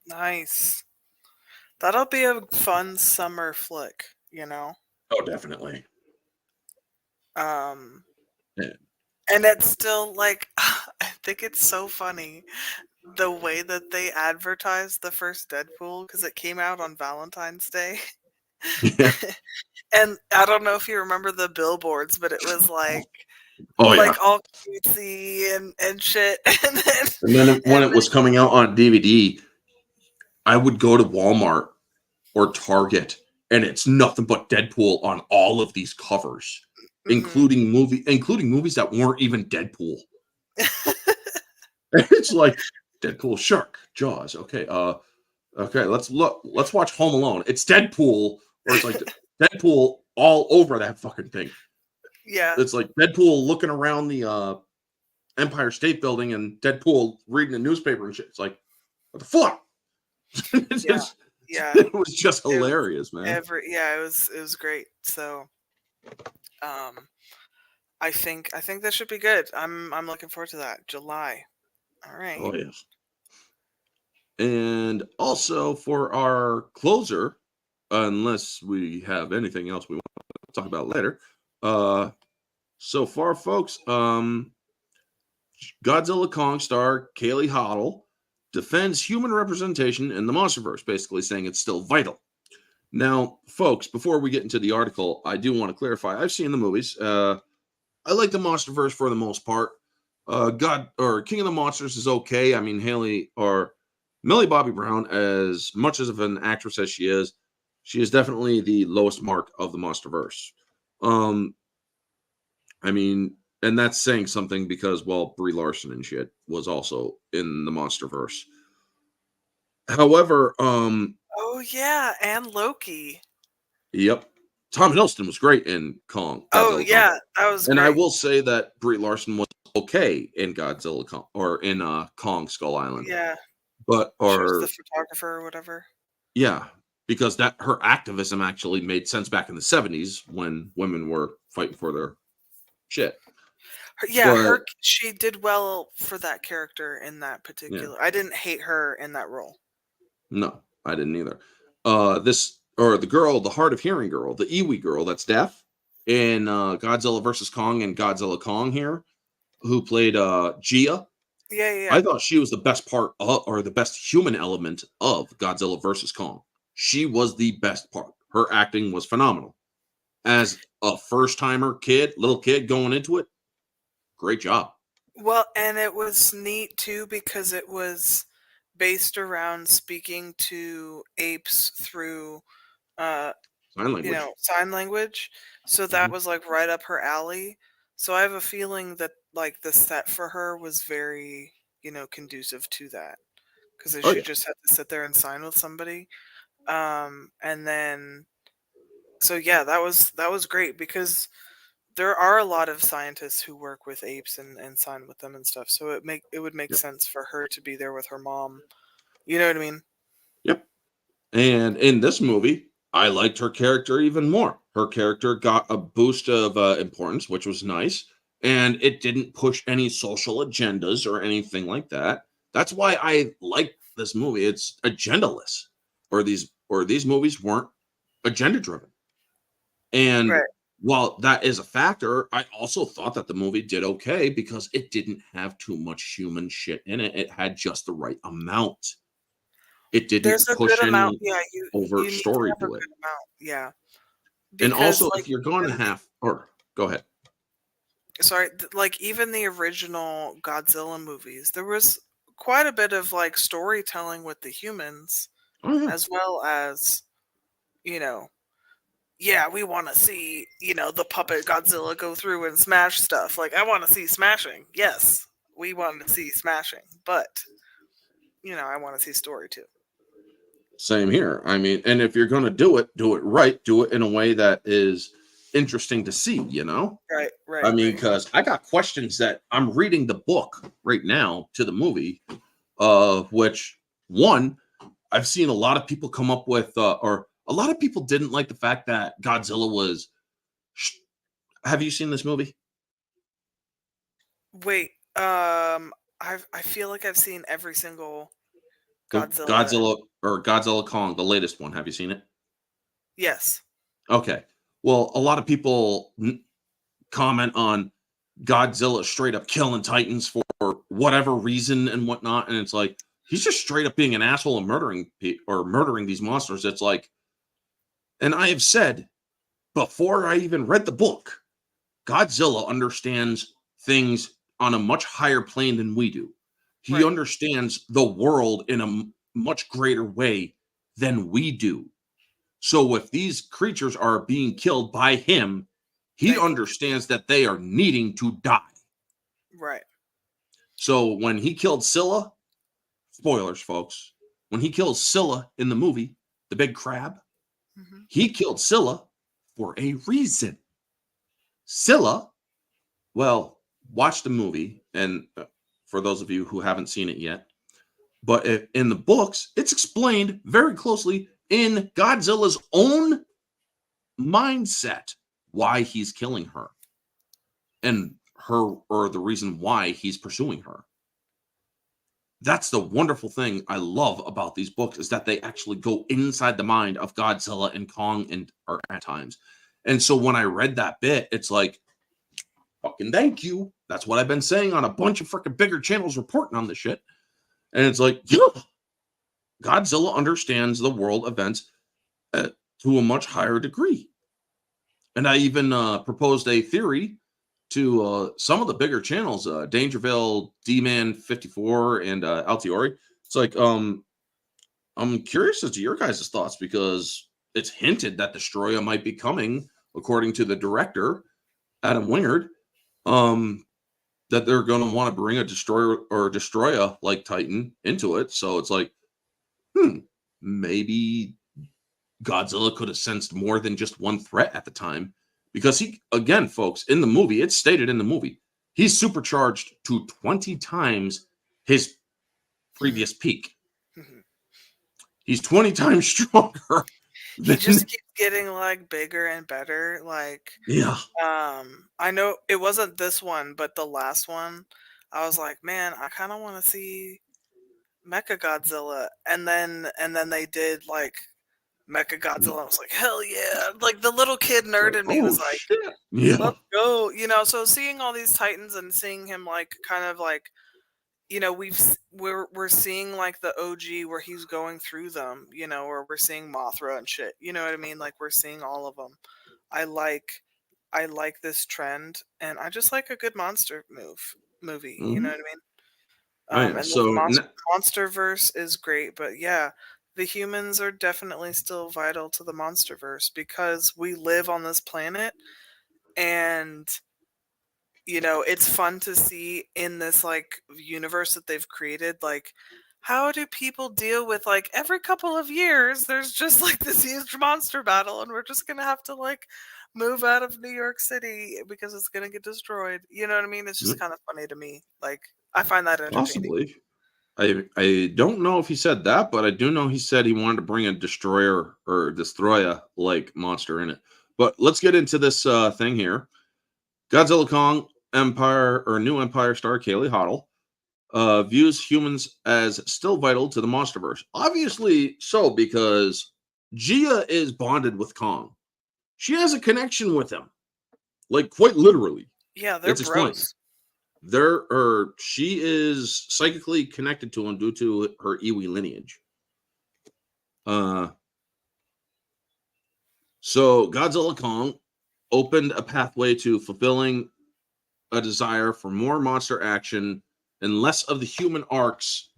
Nice. That'll be a fun summer flick, you know? Oh, definitely. Yeah. And it's still like, I think it's so funny the way that they advertised the first Deadpool because it came out on Valentine's Day. Yeah. And I don't know if you remember the billboards, but it was like, all cutesy and shit. And then when it was coming out on DVD, I would go to Walmart or Target, and it's nothing but Deadpool on all of these covers, including movies that weren't even Deadpool. It's like Deadpool, Shark, Jaws. Okay, let's watch Home Alone. It's Deadpool, or it's like Deadpool all over that fucking thing. Yeah, it's like Deadpool looking around the Empire State Building and Deadpool reading the newspaper and shit. It's like, what the fuck? It was just hilarious, man. it was great. So, I think that should be good. I'm looking forward to that. July. All right. Oh yes. And also for our closer, unless we have anything else we want to talk about later, so far, folks, Godzilla Kong star Kaylee Hottle defends human representation in the Monsterverse, basically saying it's still vital. Now, folks, before we get into the article, I do want to clarify. I've seen the movies. I like the Monsterverse for the most part. King of the Monsters is okay. I mean, Millie Bobby Brown, as much as of an actress as she is definitely the lowest mark of the Monsterverse. I mean, and that's saying something because, well, Brie Larson and shit was also in the Monsterverse. However, oh yeah, and Loki. Yep. Tom Hiddleston was great in Kong. Oh yeah, that was and great. I will say that Brie Larson was okay in Godzilla Kong, or in Kong Skull Island. Yeah. But she was the photographer or whatever. Yeah, because that her activism actually made sense back in the 70s when women were fighting for their shit. She did well for that character in that particular. Yeah. I didn't hate her in that role. No, I didn't either. The girl, the hard of hearing girl, the Iwi girl that's deaf in Godzilla vs. Kong and Godzilla Kong here, who played Gia. Yeah. I thought she was the best part or the best human element of Godzilla vs. Kong. She was the best part. Her acting was phenomenal. As a first-timer little kid going into it, great job. Well, and it was neat too because it was based around speaking to apes through sign language. Sign language. So that was like right up her alley. So I have a feeling that like the set for her was very, conducive to that. Because she just had to sit there and sign with somebody. And then so yeah, that was great because there are a lot of scientists who work with apes and sign with them and stuff. So it would make sense for her to be there with her mom, You know what I mean? Yep. And in this movie, I liked her character even more. Her character got a boost of importance, which was nice, and it didn't push any social agendas or anything like that. That's why I like this movie. It's agendaless, or these movies weren't agenda driven. And Right. while that is a factor, I also thought that the movie did okay because it didn't have too much human shit in it. It had just the right amount. It didn't There's a push good amount. any Yeah, overt you need to story have a to it. good amount. Yeah, And because also, like if you're going to even have, or go ahead. like even the original Godzilla movies, there was quite a bit of like storytelling with the humans, Oh yeah, as well as you know, yeah, we want to see the puppet Godzilla go through and smash stuff. Like I want to see smashing. Yes, we want to see smashing, but I want to see story too. same here. I mean, and if you're going to do it right. Do it in a way that is interesting to see. Right, I right, mean, right. because I got questions that I'm reading the book right now to the movie, which one I've seen a lot of people come up with, or a lot of people didn't like the fact that Godzilla was. Have you seen this movie? Wait, I feel like I've seen every single The Godzilla. Godzilla or Godzilla Kong, the latest one. Have you seen it? Yes. Okay. Well, a lot of people comment on Godzilla straight up killing Titans for whatever reason and whatnot, and it's like he's just straight up being an asshole and murdering these monsters. It's like, and I have said before I even read the book, Godzilla understands things on a much higher plane than we do. He Right. understands the world in a much greater way than we do. So if these creatures are being killed by him, he They need to be understands that they are needing to die. right. So when he killed Scylla, spoilers, folks, when he kills Scylla in the movie, the big crab, Hmm. he killed Scylla for a reason. Scylla, well, watch the movie, and for those of you who haven't seen it yet, but in the books, it's explained very closely in Godzilla's own mindset why he's killing her and her, or the reason why he's pursuing her. That's the wonderful thing I love about these books, is that they actually go inside the mind of Godzilla and Kong and or at times. And so when I read that bit, it's like, fucking thank you. That's what I've been saying on a bunch of freaking bigger channels reporting on this shit. And it's like, yeah, Godzilla understands the world events to a much higher degree. And I even proposed a theory to some of the bigger channels, Dangerville, D-Man 54, and Altiori. It's like, I'm curious as to your guys' thoughts, because it's hinted that Destroya might be coming, according to the director, Adam Wingard, that they're going to want to bring a Destroyer or Destroya like Titan into it. So it's like, maybe Godzilla could have sensed more than just one threat at the time, because he, again, folks, in the movie, it's stated in the movie, he's supercharged to 20 times his previous peak. Mhm. He's 20 times stronger He than, just keeps getting like bigger and better. Like, yeah. I know it wasn't this one, but the last one, I was like, man, I kind of want to see Mecha Godzilla, and then they did like Mecha Godzilla. I was like, hell yeah! Like the little kid It's nerd like, in me oh was like, shit. Yeah. let's go. So seeing all these Titans and seeing him like kind of like we're seeing like the OG where he's going through them, or we're seeing Mothra and shit. You know what I mean? Like we're seeing all of them. I like I like this trend, and I just like a good monster movie. You know Mhm. what I mean? Oh yeah. And this So Monsterverse is great, but yeah, the humans are definitely still vital to the Monsterverse because we live on this planet, and it's fun to see in this like universe that they've created, like how do people deal with like every couple of years there's just like this huge monster battle and we're just gonna have to like move out of New York City because it's gonna get destroyed. You know what I mean? It's just kind of funny to me. Like I find that entertaining. possibly. I don't know if he said that, but I do know he said he wanted to bring a destroyer like monster in it. But let's get into this thing here. Godzilla Kong Empire or New Empire star Kaylee Hottle views humans as still vital to the Monsterverse. Obviously so, because Gia is bonded with Kong. She has a connection with him, like quite literally. Yeah, they're It's explained. bros. She is psychically connected to him due to her Iwi lineage. So Godzilla Kong opened a pathway to fulfilling a desire for more monster action and less of the human arcs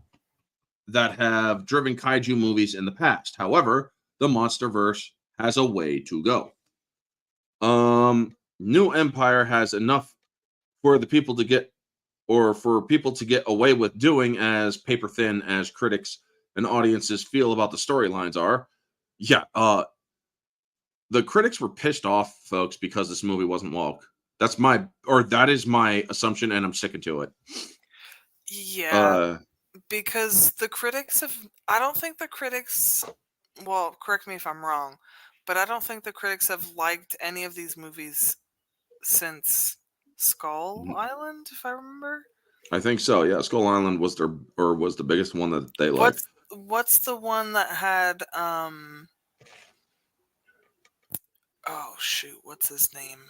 that have driven kaiju movies in the past. However, the Monsterverse has a way to go. New Empire has enough for people to get away with doing as paper thin as critics and audiences feel about the storylines are. Yeah, the critics were pissed off, folks, because this movie wasn't woke. That is my assumption, and I'm sticking to it. Yeah, because the critics I don't think the critics, well, correct me if I'm wrong, but I don't think the critics have liked any of these movies since Skull Island, if I remember. I think so. Yeah, Skull Island was the biggest one that they liked. What's the one that had oh shoot, what's his name?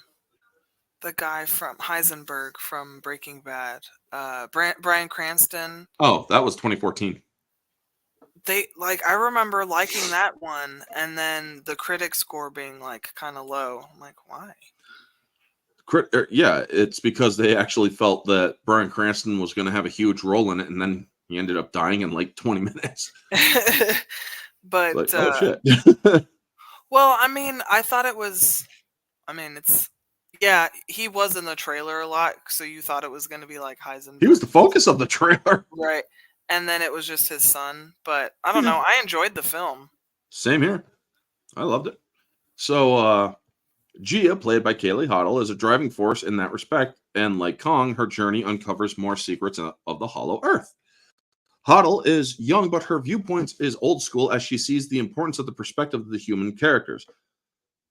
The guy from Heisenberg from Breaking Bad. Bryan Cranston. Oh, that was 2014. I remember liking that one, and then the critic score being like kind of low. I'm like, why? Yeah, it's because they actually felt that Bryan Cranston was going to have a huge role in it, and then he ended up dying in like 20 minutes. But like, oh shit. Well, I mean, I thought it was. I mean, he was in the trailer a lot, so you thought it was going to be like Heisenberg. He was the focus of the trailer, right? And then it was just his son. But I don't know. I enjoyed the film. Same here. I loved it. So, Gia, played by Kaylee Hottle, is a driving force in that respect, and like Kong, her journey uncovers more secrets of the Hollow Earth. Hottle is young, but her viewpoint is old school as she sees the importance of the perspective of the human characters.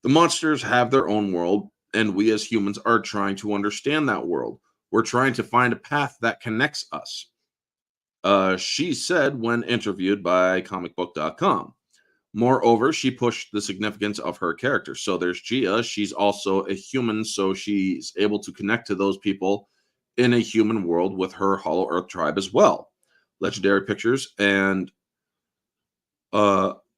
The monsters have their own world, and we as humans are trying to understand that world. We're trying to find a path that connects us. She said when interviewed by comicbook.com. Moreover, she pushed the significance of her character. So there's Gia. She's also a human, so she's able to connect to those people in a human world with her Hollow Earth tribe as well. Legendary Pictures and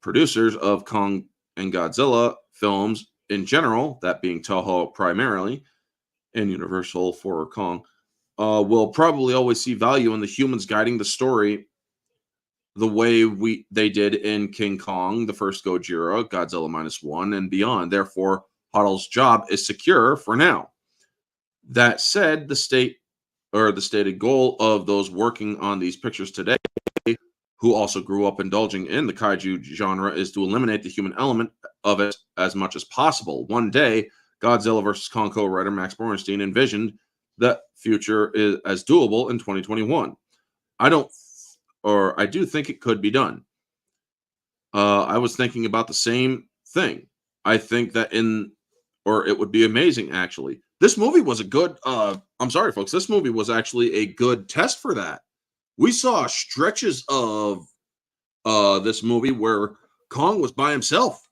producers of Kong and Godzilla films in general, that being Toho primarily, and Universal for Kong, will probably always see value in the humans guiding the story the way they did in King Kong, the first Gojira, Godzilla -1, and beyond. Therefore, Hottle's job is secure for now. That said, the stated goal of those working on these pictures today, who also grew up indulging in the kaiju genre, is to eliminate the human element of it as much as possible. One day, Godzilla vs. Kong co-writer Max Borenstein envisioned that future as doable in 2021. I do think it could be done. I was thinking about the same thing. I think that it would be amazing, actually. This movie was a good, I'm sorry, folks, this movie was actually a good test for that. We saw stretches of this movie where Kong was by himself.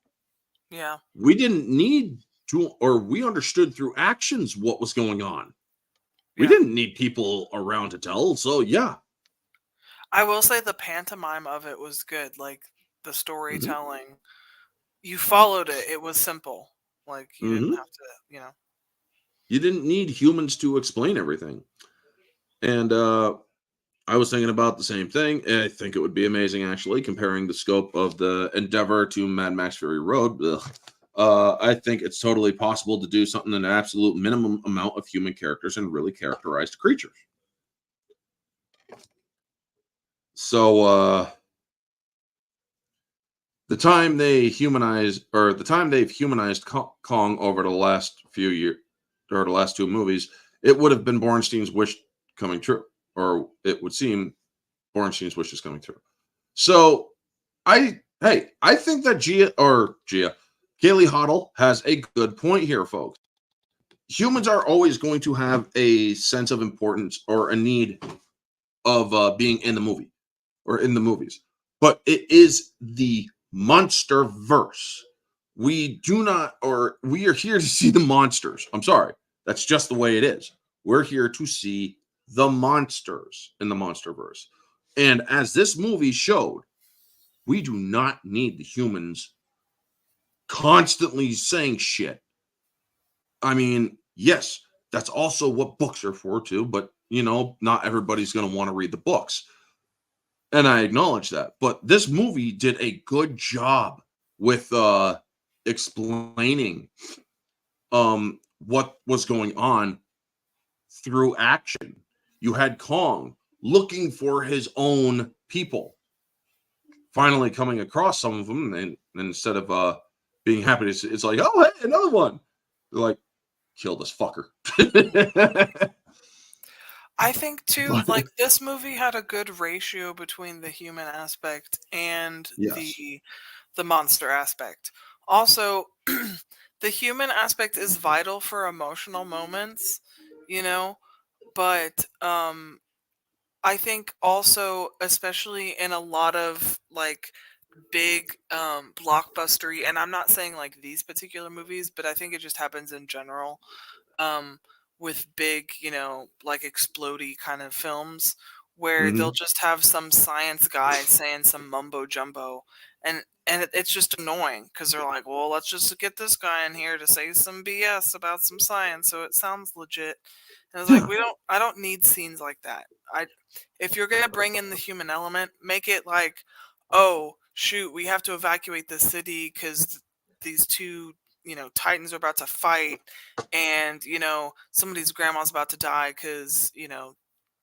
Yeah. We didn't need to, or we understood through actions what was going on. We didn't need people around to tell, so yeah. I will say the pantomime of it was good. Like, the storytelling, you followed it. It was simple. Like, you didn't have to, You didn't need humans to explain everything. And I was thinking about the same thing. I think it would be amazing, actually, comparing the scope of the Endeavor to Mad Max Fury Road. I think it's totally possible to do something in an absolute minimum amount of human characters and really characterized creatures. So the time they've humanized Kong over the last few years, or the last two movies, it would have been Borenstein's wish coming true, or it would seem Bornstein's wish is coming through. So I think that Kaylee Hottle has a good point here, folks. Humans are always going to have a sense of importance or a need of being in the movie or in the movies, but it is the Monsterverse. We are here to see the monsters. I'm sorry, that's just the way it is. We're here to see the monsters in the Monsterverse, and as this movie showed, we do not need the humans constantly saying shit. I mean, yes, that's also what books are for too, but not everybody's going to want to read the books. And I acknowledge that. But this movie did a good job with explaining what was going on through action. You had Kong looking for his own people, finally coming across some of them, and instead of being happy, it's like, oh, hey, another one. They're like, kill this fucker. I think too, like this movie had a good ratio between the human aspect and Yes. the monster aspect. Also, the human aspect is vital for emotional moments, but I think also, especially in a lot of like big blockbustery, and I'm not saying like these particular movies, but I think it just happens in general, with big, like explodey kind of films where they'll just have some science guy saying some mumbo jumbo, and it's just annoying because they're like, well, let's just get this guy in here to say some BS about some science so it sounds legit. And it's like, I don't need scenes like that. If you're gonna bring in the human element, make it like, oh shoot, we have to evacuate the city because these two titans are about to fight, and somebody's grandma's about to die because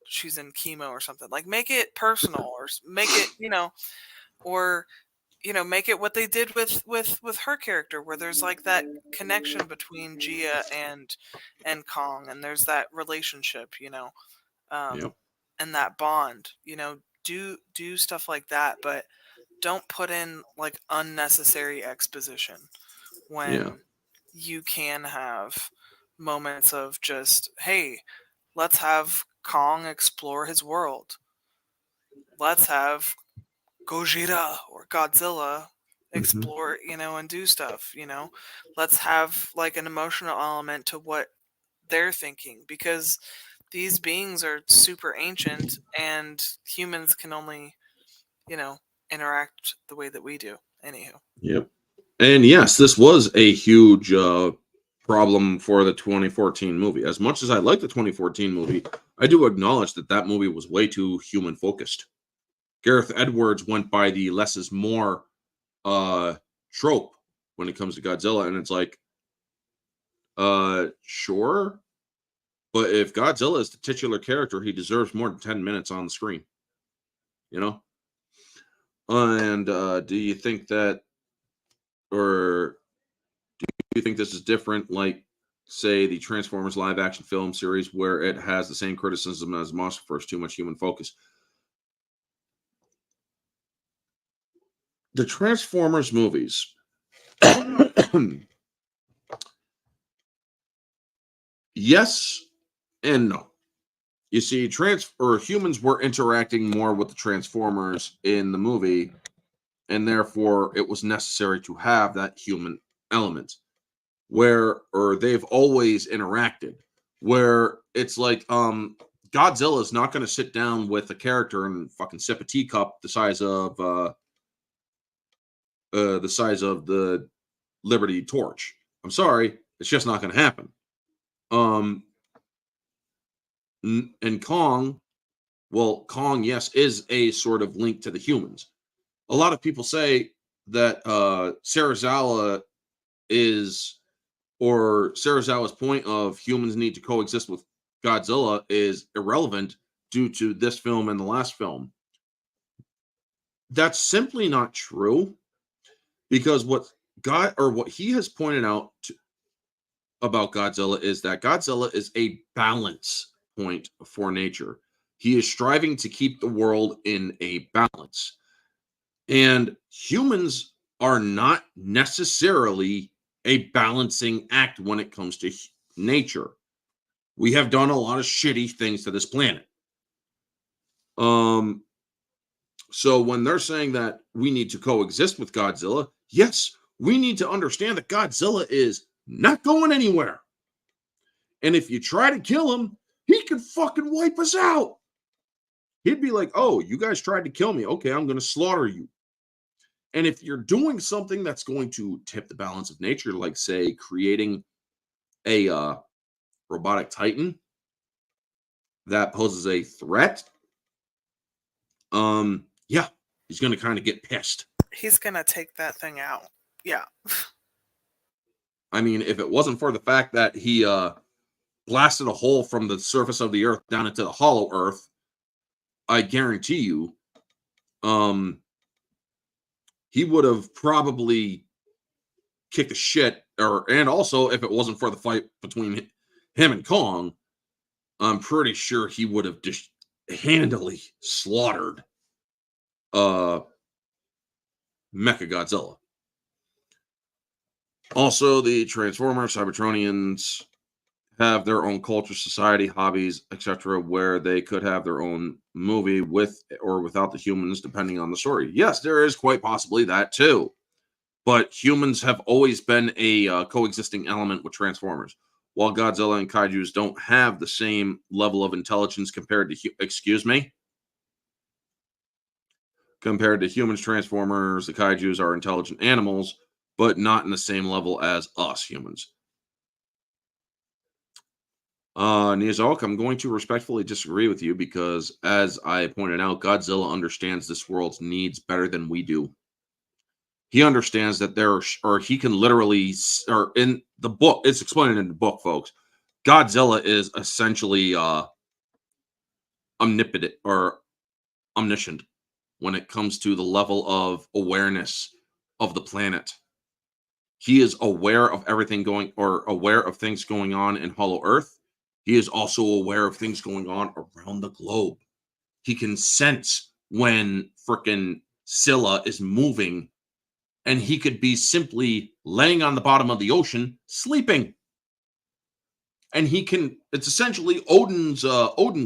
she's in chemo or something. Like, make it personal, or make it or make it what they did with her character, where there's like that connection between Gia and Kong, and there's that relationship, and that bond. Do stuff like that, but don't put in like unnecessary exposition when you can have moments of just, hey, let's have Kong explore his world. Let's have Gojira or Godzilla explore, and do stuff, Let's have like an emotional element to what they're thinking, because these beings are super ancient and humans can only, interact the way that we do. Anywho. Yep. And yes, this was a huge problem for the 2014 movie. As much as I like the 2014 movie, I do acknowledge that movie was way too human focused. Gareth Edwards went by the less is more trope when it comes to Godzilla, and it's like, sure, but if Godzilla is the titular character, he deserves more than 10 minutes on the screen, And do you think that, or do you think this is different, like, say, the Transformers live action film series, where it has the same criticism as Monsterverse, too much human focus? The Transformers movies, yes and no. You see, humans were interacting more with the Transformers in the movie, and therefore it was necessary to have that human element, or they've always interacted, where it's like, Godzilla is not going to sit down with a character and fucking sip a teacup the size of the Liberty Torch. I'm sorry, it's just not going to happen. And Kong, yes, is a sort of link to the humans. A lot of people say that Serizawa's point of humans need to coexist with Godzilla is irrelevant due to this film and the last film. That's simply not true, because what he has pointed out about Godzilla is that Godzilla is a balance point for nature. He is striving to keep the world in a balance. And humans are not necessarily a balancing act when it comes to nature. We have done a lot of shitty things to this planet. So when they're saying that we need to coexist with Godzilla, yes, we need to understand that Godzilla is not going anywhere. And if you try to kill him, he could fucking wipe us out. He'd be like, oh, you guys tried to kill me. Okay, I'm going to slaughter you. And if you're doing something that's going to tip the balance of nature, like, say, creating a robotic titan that poses a threat, yeah, he's going to kind of get pissed. He's going to take that thing out. Yeah. I mean, if it wasn't for the fact that he blasted a hole from the surface of the earth down into the hollow earth, I guarantee you, he would have probably kicked the shit. And also, if it wasn't for the fight between him and Kong, I'm pretty sure he would have just handily slaughtered Mechagodzilla. Also, the Transformers, Cybertronians have their own culture, society, hobbies, etc., where they could have their own movie with or without the humans, depending on the story. Yes, there is quite possibly that too. But humans have always been a coexisting element with Transformers. While Godzilla and Kaijus don't have the same level of intelligence compared to compared to humans, Transformers, the Kaijus are intelligent animals, but not in the same level as us humans. Neozalk, I'm going to respectfully disagree with you because, as I pointed out, Godzilla understands this world's needs better than we do. He understands that he can literally, or in the book, it's explained in the book, folks, Godzilla is essentially omnipotent or omniscient when it comes to the level of awareness of the planet. He is aware of everything aware of things going on in Hollow Earth. He is also aware of things going on around the globe. He can sense when frickin' Scylla is moving, and he could be simply laying on the bottom of the ocean, sleeping. And it's essentially Odin's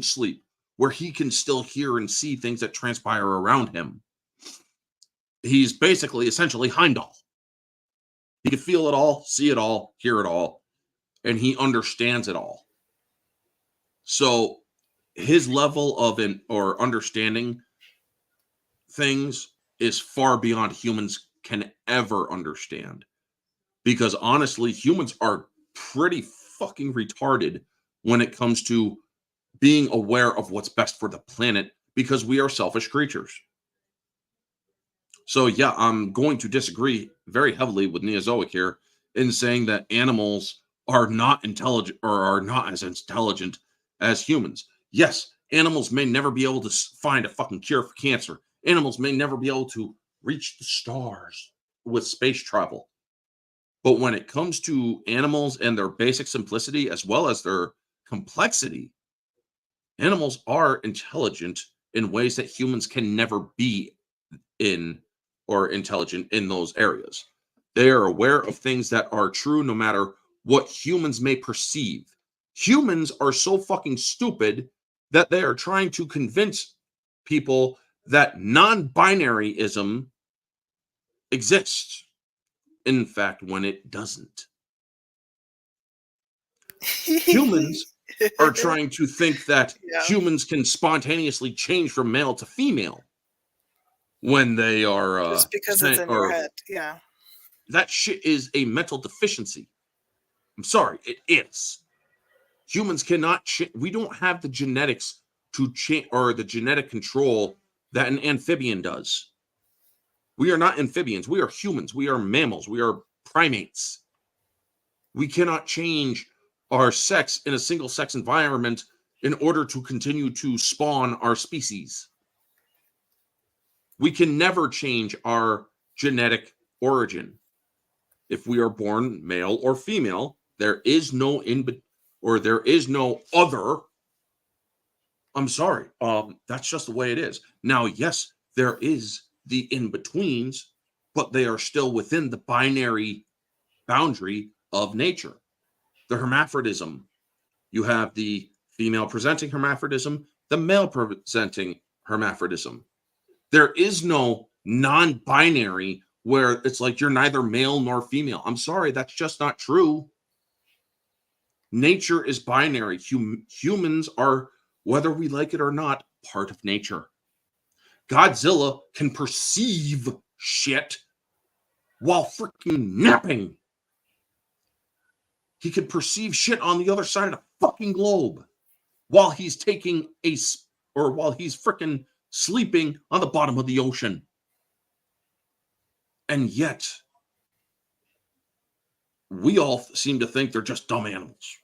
sleep, where he can still hear and see things that transpire around him. He's basically essentially Heimdall. He can feel it all, see it all, hear it all, and he understands it all. So his level of understanding things is far beyond humans can ever understand. Because honestly, humans are pretty fucking retarded when it comes to being aware of what's best for the planet, because we are selfish creatures. So yeah, I'm going to disagree very heavily with Neozoic here in saying that animals are not intelligent or are not as intelligent as humans. Yes, animals may never be able to find a fucking cure for cancer. Animals may never be able to reach the stars with space travel. But when it comes to animals and their basic simplicity as well as their complexity, animals are intelligent in ways that humans can never be intelligent in those areas. They are aware of things that are true no matter what humans may perceive. Humans are so fucking stupid that they are trying to convince people that non-binaryism exists. In fact, when it doesn't. Humans are trying to think that humans can spontaneously change from male to female when they are just because it's in your head. Yeah, that shit is a mental deficiency. I'm sorry, it is. Humans cannot we don't have the genetics to change, or the genetic control that an amphibian does. We are not amphibians. We are humans. We are mammals. We are primates. We cannot change our sex in a single sex environment in order to continue to spawn our species. We can never change our genetic origin. If we are born male or female, there is no there is no other I'm sorry. That's just the way it is. Now, yes, there is the in-betweens, but they are still within the binary boundary of nature. The hermaphrodism. You have the female presenting hermaphrodism, the male presenting hermaphrodism. There is no non-binary where it's like you're neither male nor female. I'm sorry, that's just not true. Nature is binary. Humans are, whether we like it or not, part of nature. Godzilla can perceive shit while freaking napping. He can perceive shit on the other side of the fucking globe while he's taking while he's freaking sleeping on the bottom of the ocean. And yet, we all seem to think they're just dumb animals.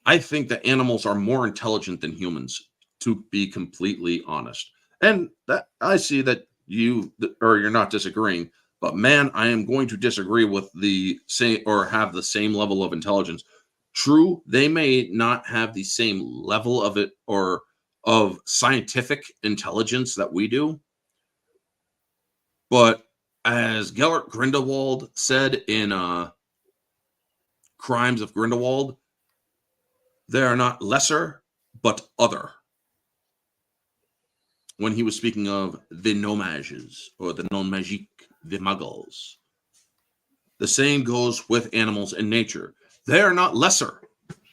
I think that animals are more intelligent than humans, to be completely honest. And that I see that you're not disagreeing, but man, I am going to disagree with the same or have the same level of intelligence. True, they may not have the same level of it or of scientific intelligence that we do, but as Gellert Grindelwald said in Crimes of Grindelwald, they are not lesser, but other. When he was speaking of the nomages, or the non-magique, the muggles. The same goes with animals in nature. They are not lesser,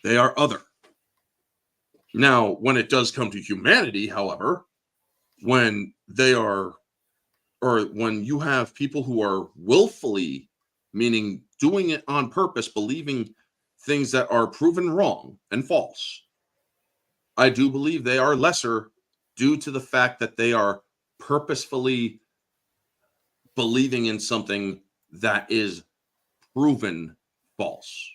they are other. Now, when it does come to humanity, however, when they are, or when you have people who are willfully, meaning doing it on purpose, believing things that are proven wrong and false, I do believe they are lesser due to the fact that they are purposefully believing in something that is proven false.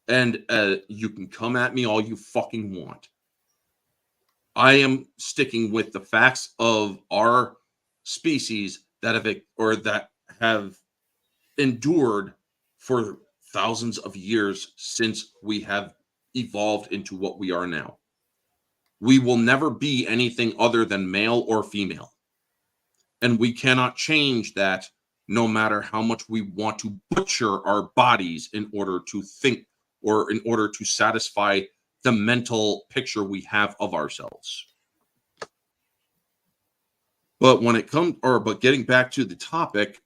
And you can come at me all you fucking want. I am sticking with the facts of our species that have endured for thousands of years since we have evolved into what we are now. We will never be anything other than male or female. And we cannot change that no matter how much we want to butcher our bodies in order to think or in order to satisfy the mental picture we have of ourselves. But when it comes, but getting back to the topic,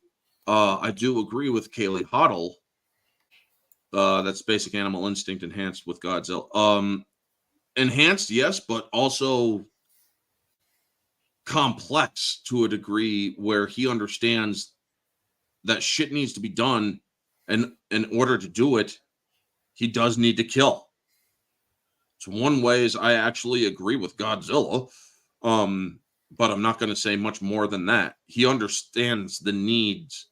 I do agree with Kaylee Hottle. That's basic animal instinct enhanced with Godzilla. Enhanced, yes, but also complex to a degree where he understands that shit needs to be done, and in order to do it, he does need to kill. So one way is I actually agree with Godzilla, but I'm not going to say much more than that. He understands the needs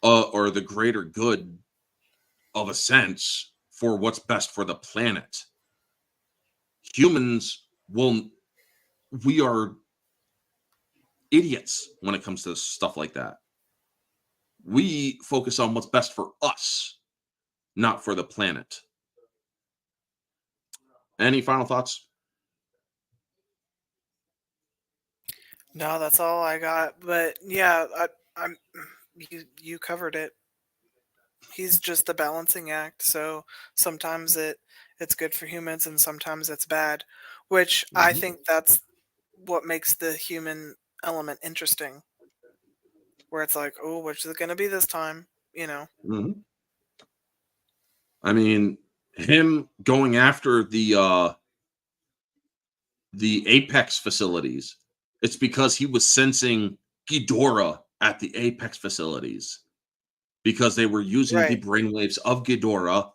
or the greater good of a sense for what's best for the planet. Humans we are idiots when it comes to stuff like that. We focus on what's best for us, not for the planet. Any final thoughts? No, that's all I got. But yeah, I'm you covered it. He's just the balancing act. So sometimes it's good for humans and sometimes it's bad, which I think that's what makes the human element interesting. Where it's like, oh, which is it going to be this time? You know. Mm-hmm. I mean, him going after the Apex facilities, it's because he was sensing Ghidorah at the Apex facilities because they were using the brainwaves of Ghidorah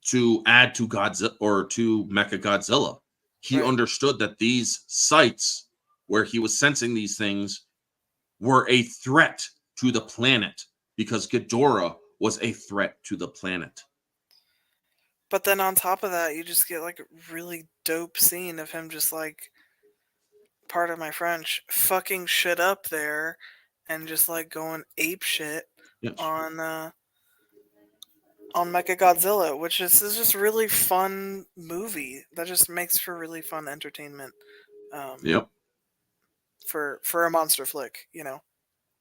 to add to Godzilla or to Mechagodzilla. He understood that these sites where he was sensing these things were a threat to the planet because Ghidorah was a threat to the planet. But then on top of that, you just get like a really dope scene of him just like, pardon my French, fucking shit up there and just like going ape shit on on Mechagodzilla, which is just a really fun movie that just makes for really fun entertainment. Yep. For a monster flick, you know.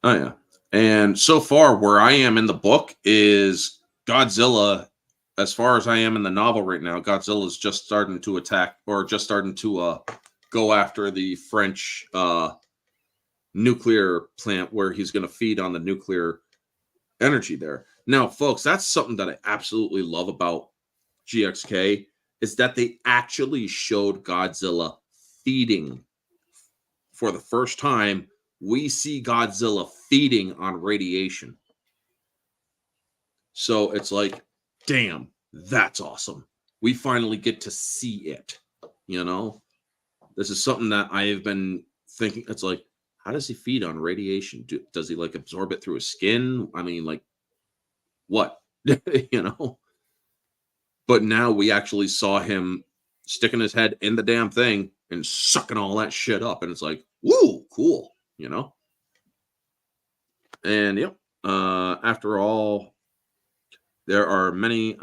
Oh yeah. And so far, where I am in the book is Godzilla. As far as I am in the novel right now, Godzilla is just starting to attack, or just starting to go after the French nuclear plant, where he's going to feed on the nuclear energy there. Now, folks, that's something that I absolutely love about GXK, is that they actually showed Godzilla feeding. For the first time, we see Godzilla feeding on radiation. So it's like, damn, that's awesome. We finally get to see it. You know, this is something that I have been thinking. It's like, how does he feed on radiation? Does he like absorb it through his skin? I mean, like, what? You know? But now we actually saw him sticking his head in the damn thing and sucking all that shit up. And it's like, woo, cool, you know? And yep, after all, there are many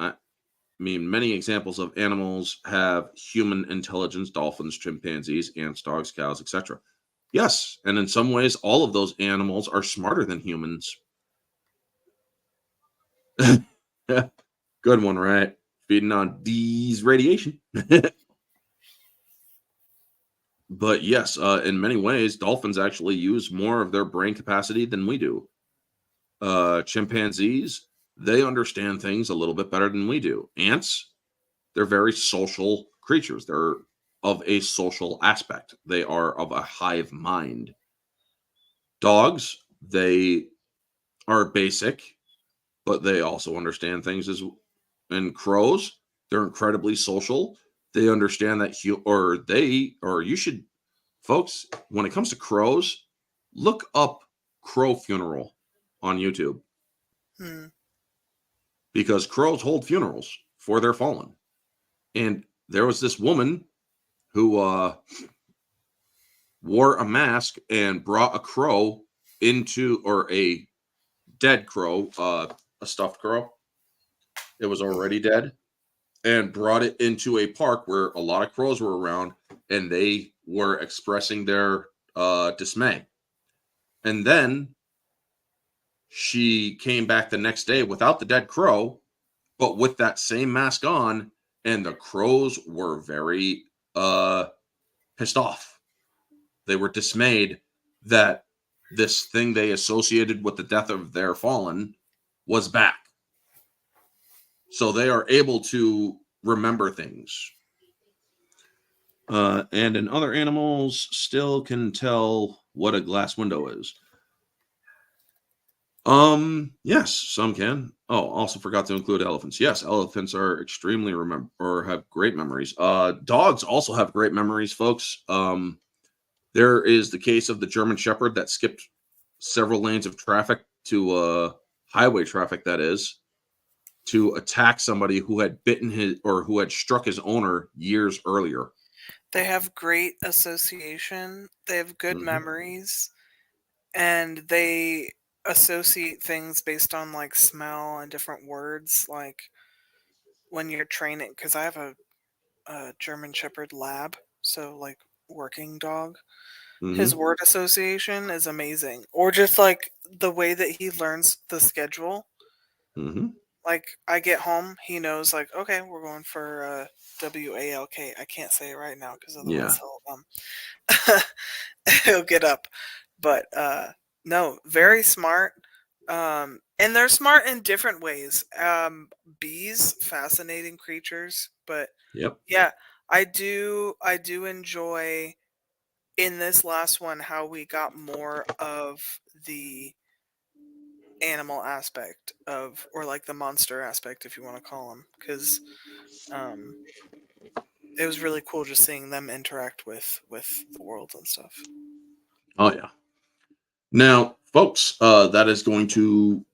examples of animals have human intelligence: dolphins, chimpanzees, ants, dogs, cows, etc. Yes, and in some ways, all of those animals are smarter than humans. Good one, right? Feeding on these radiation. But yes, in many ways, dolphins actually use more of their brain capacity than we do. Chimpanzees, they understand things a little bit better than we do. Ants, they're very social creatures. They're of a social aspect. They are of a hive mind. Dogs, they are basic, but they also understand things as. And crows, they're incredibly social. They understand that you should, folks, when it comes to crows, look up crow funeral on YouTube. Because crows hold funerals for their fallen. And there was this woman who wore a mask and brought a crow into, or a dead crow, a stuffed crow. It was already dead, and brought it into a park where a lot of crows were around, and they were expressing their dismay. And then she came back the next day without the dead crow, but with that same mask on, and the crows were very pissed off. They were dismayed that this thing they associated with the death of their fallen was back. So they are able to remember things. And in other animals, still can tell what a glass window is. Yes, some can. Oh, also forgot to include elephants. Yes, elephants are extremely have great memories. Dogs also have great memories, folks. There is the case of the German Shepherd that skipped several lanes of traffic to highway traffic, that is, to attack somebody who had who had struck his owner years earlier. They have great association. They have good memories, and they associate things based on like smell and different words. Like when you're training, because I have a German Shepherd lab, so like working dog. His word association is amazing, or just like the way that he learns the schedule. Like I get home, he knows like, okay, we're going for WALK. I can't say it right now because otherwise he'll get up. But no, very smart. And they're smart in different ways. Bees, fascinating creatures, but yeah, I do enjoy in this last one how we got more of the animal aspect of, or like the monster aspect, if you want to call them, because it was really cool just seeing them interact with the world and stuff. Oh yeah. Now, folks, that is going to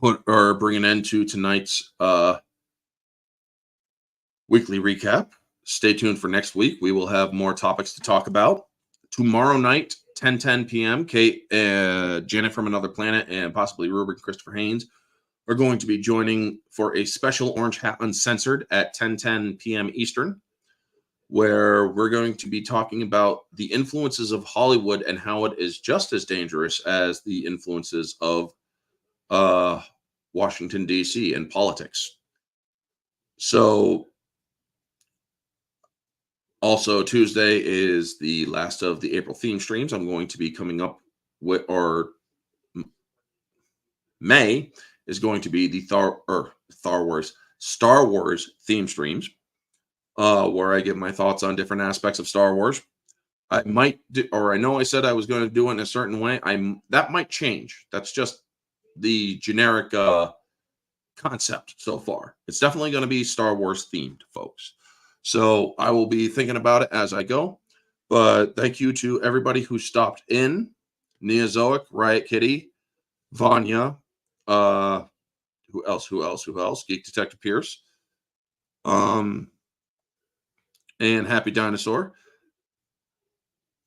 bring an end to tonight's weekly recap. Stay tuned for next week. We will have more topics to talk about. Tomorrow night, 10 p.m., Kate, Janet from Another Planet, and possibly Ruben Christopher Haynes are going to be joining for a special Orange Hat Uncensored at 10:10 p.m. Eastern, where we're going to be talking about the influences of Hollywood and how it is just as dangerous as the influences of Washington, D.C. and politics. So, also Tuesday is the last of the April theme streams. I'm going to be coming up with, or May is going to be the Star Wars theme streams, where I give my thoughts on different aspects of Star Wars. I might do, or I know I said I was going to do it in a certain way. That might change. That's just the generic concept so far. It's definitely going to be Star Wars themed, folks. So I will be thinking about it as I go. But thank you to everybody who stopped in: Neozoic, Riot Kitty, Vanya, who else? Geek Detective Pierce, and Happy Dinosaur.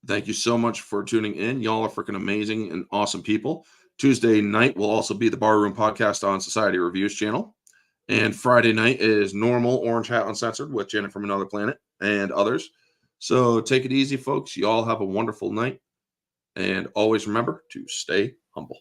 Thank you so much for tuning in. Y'all are freaking amazing and awesome people. Tuesday night will also be the Barroom Podcast on Society Reviews channel. And Friday night is normal Orange Hat Uncensored with Janet from Another Planet and others. So take it easy, folks. Y'all have a wonderful night. And always remember to stay humble.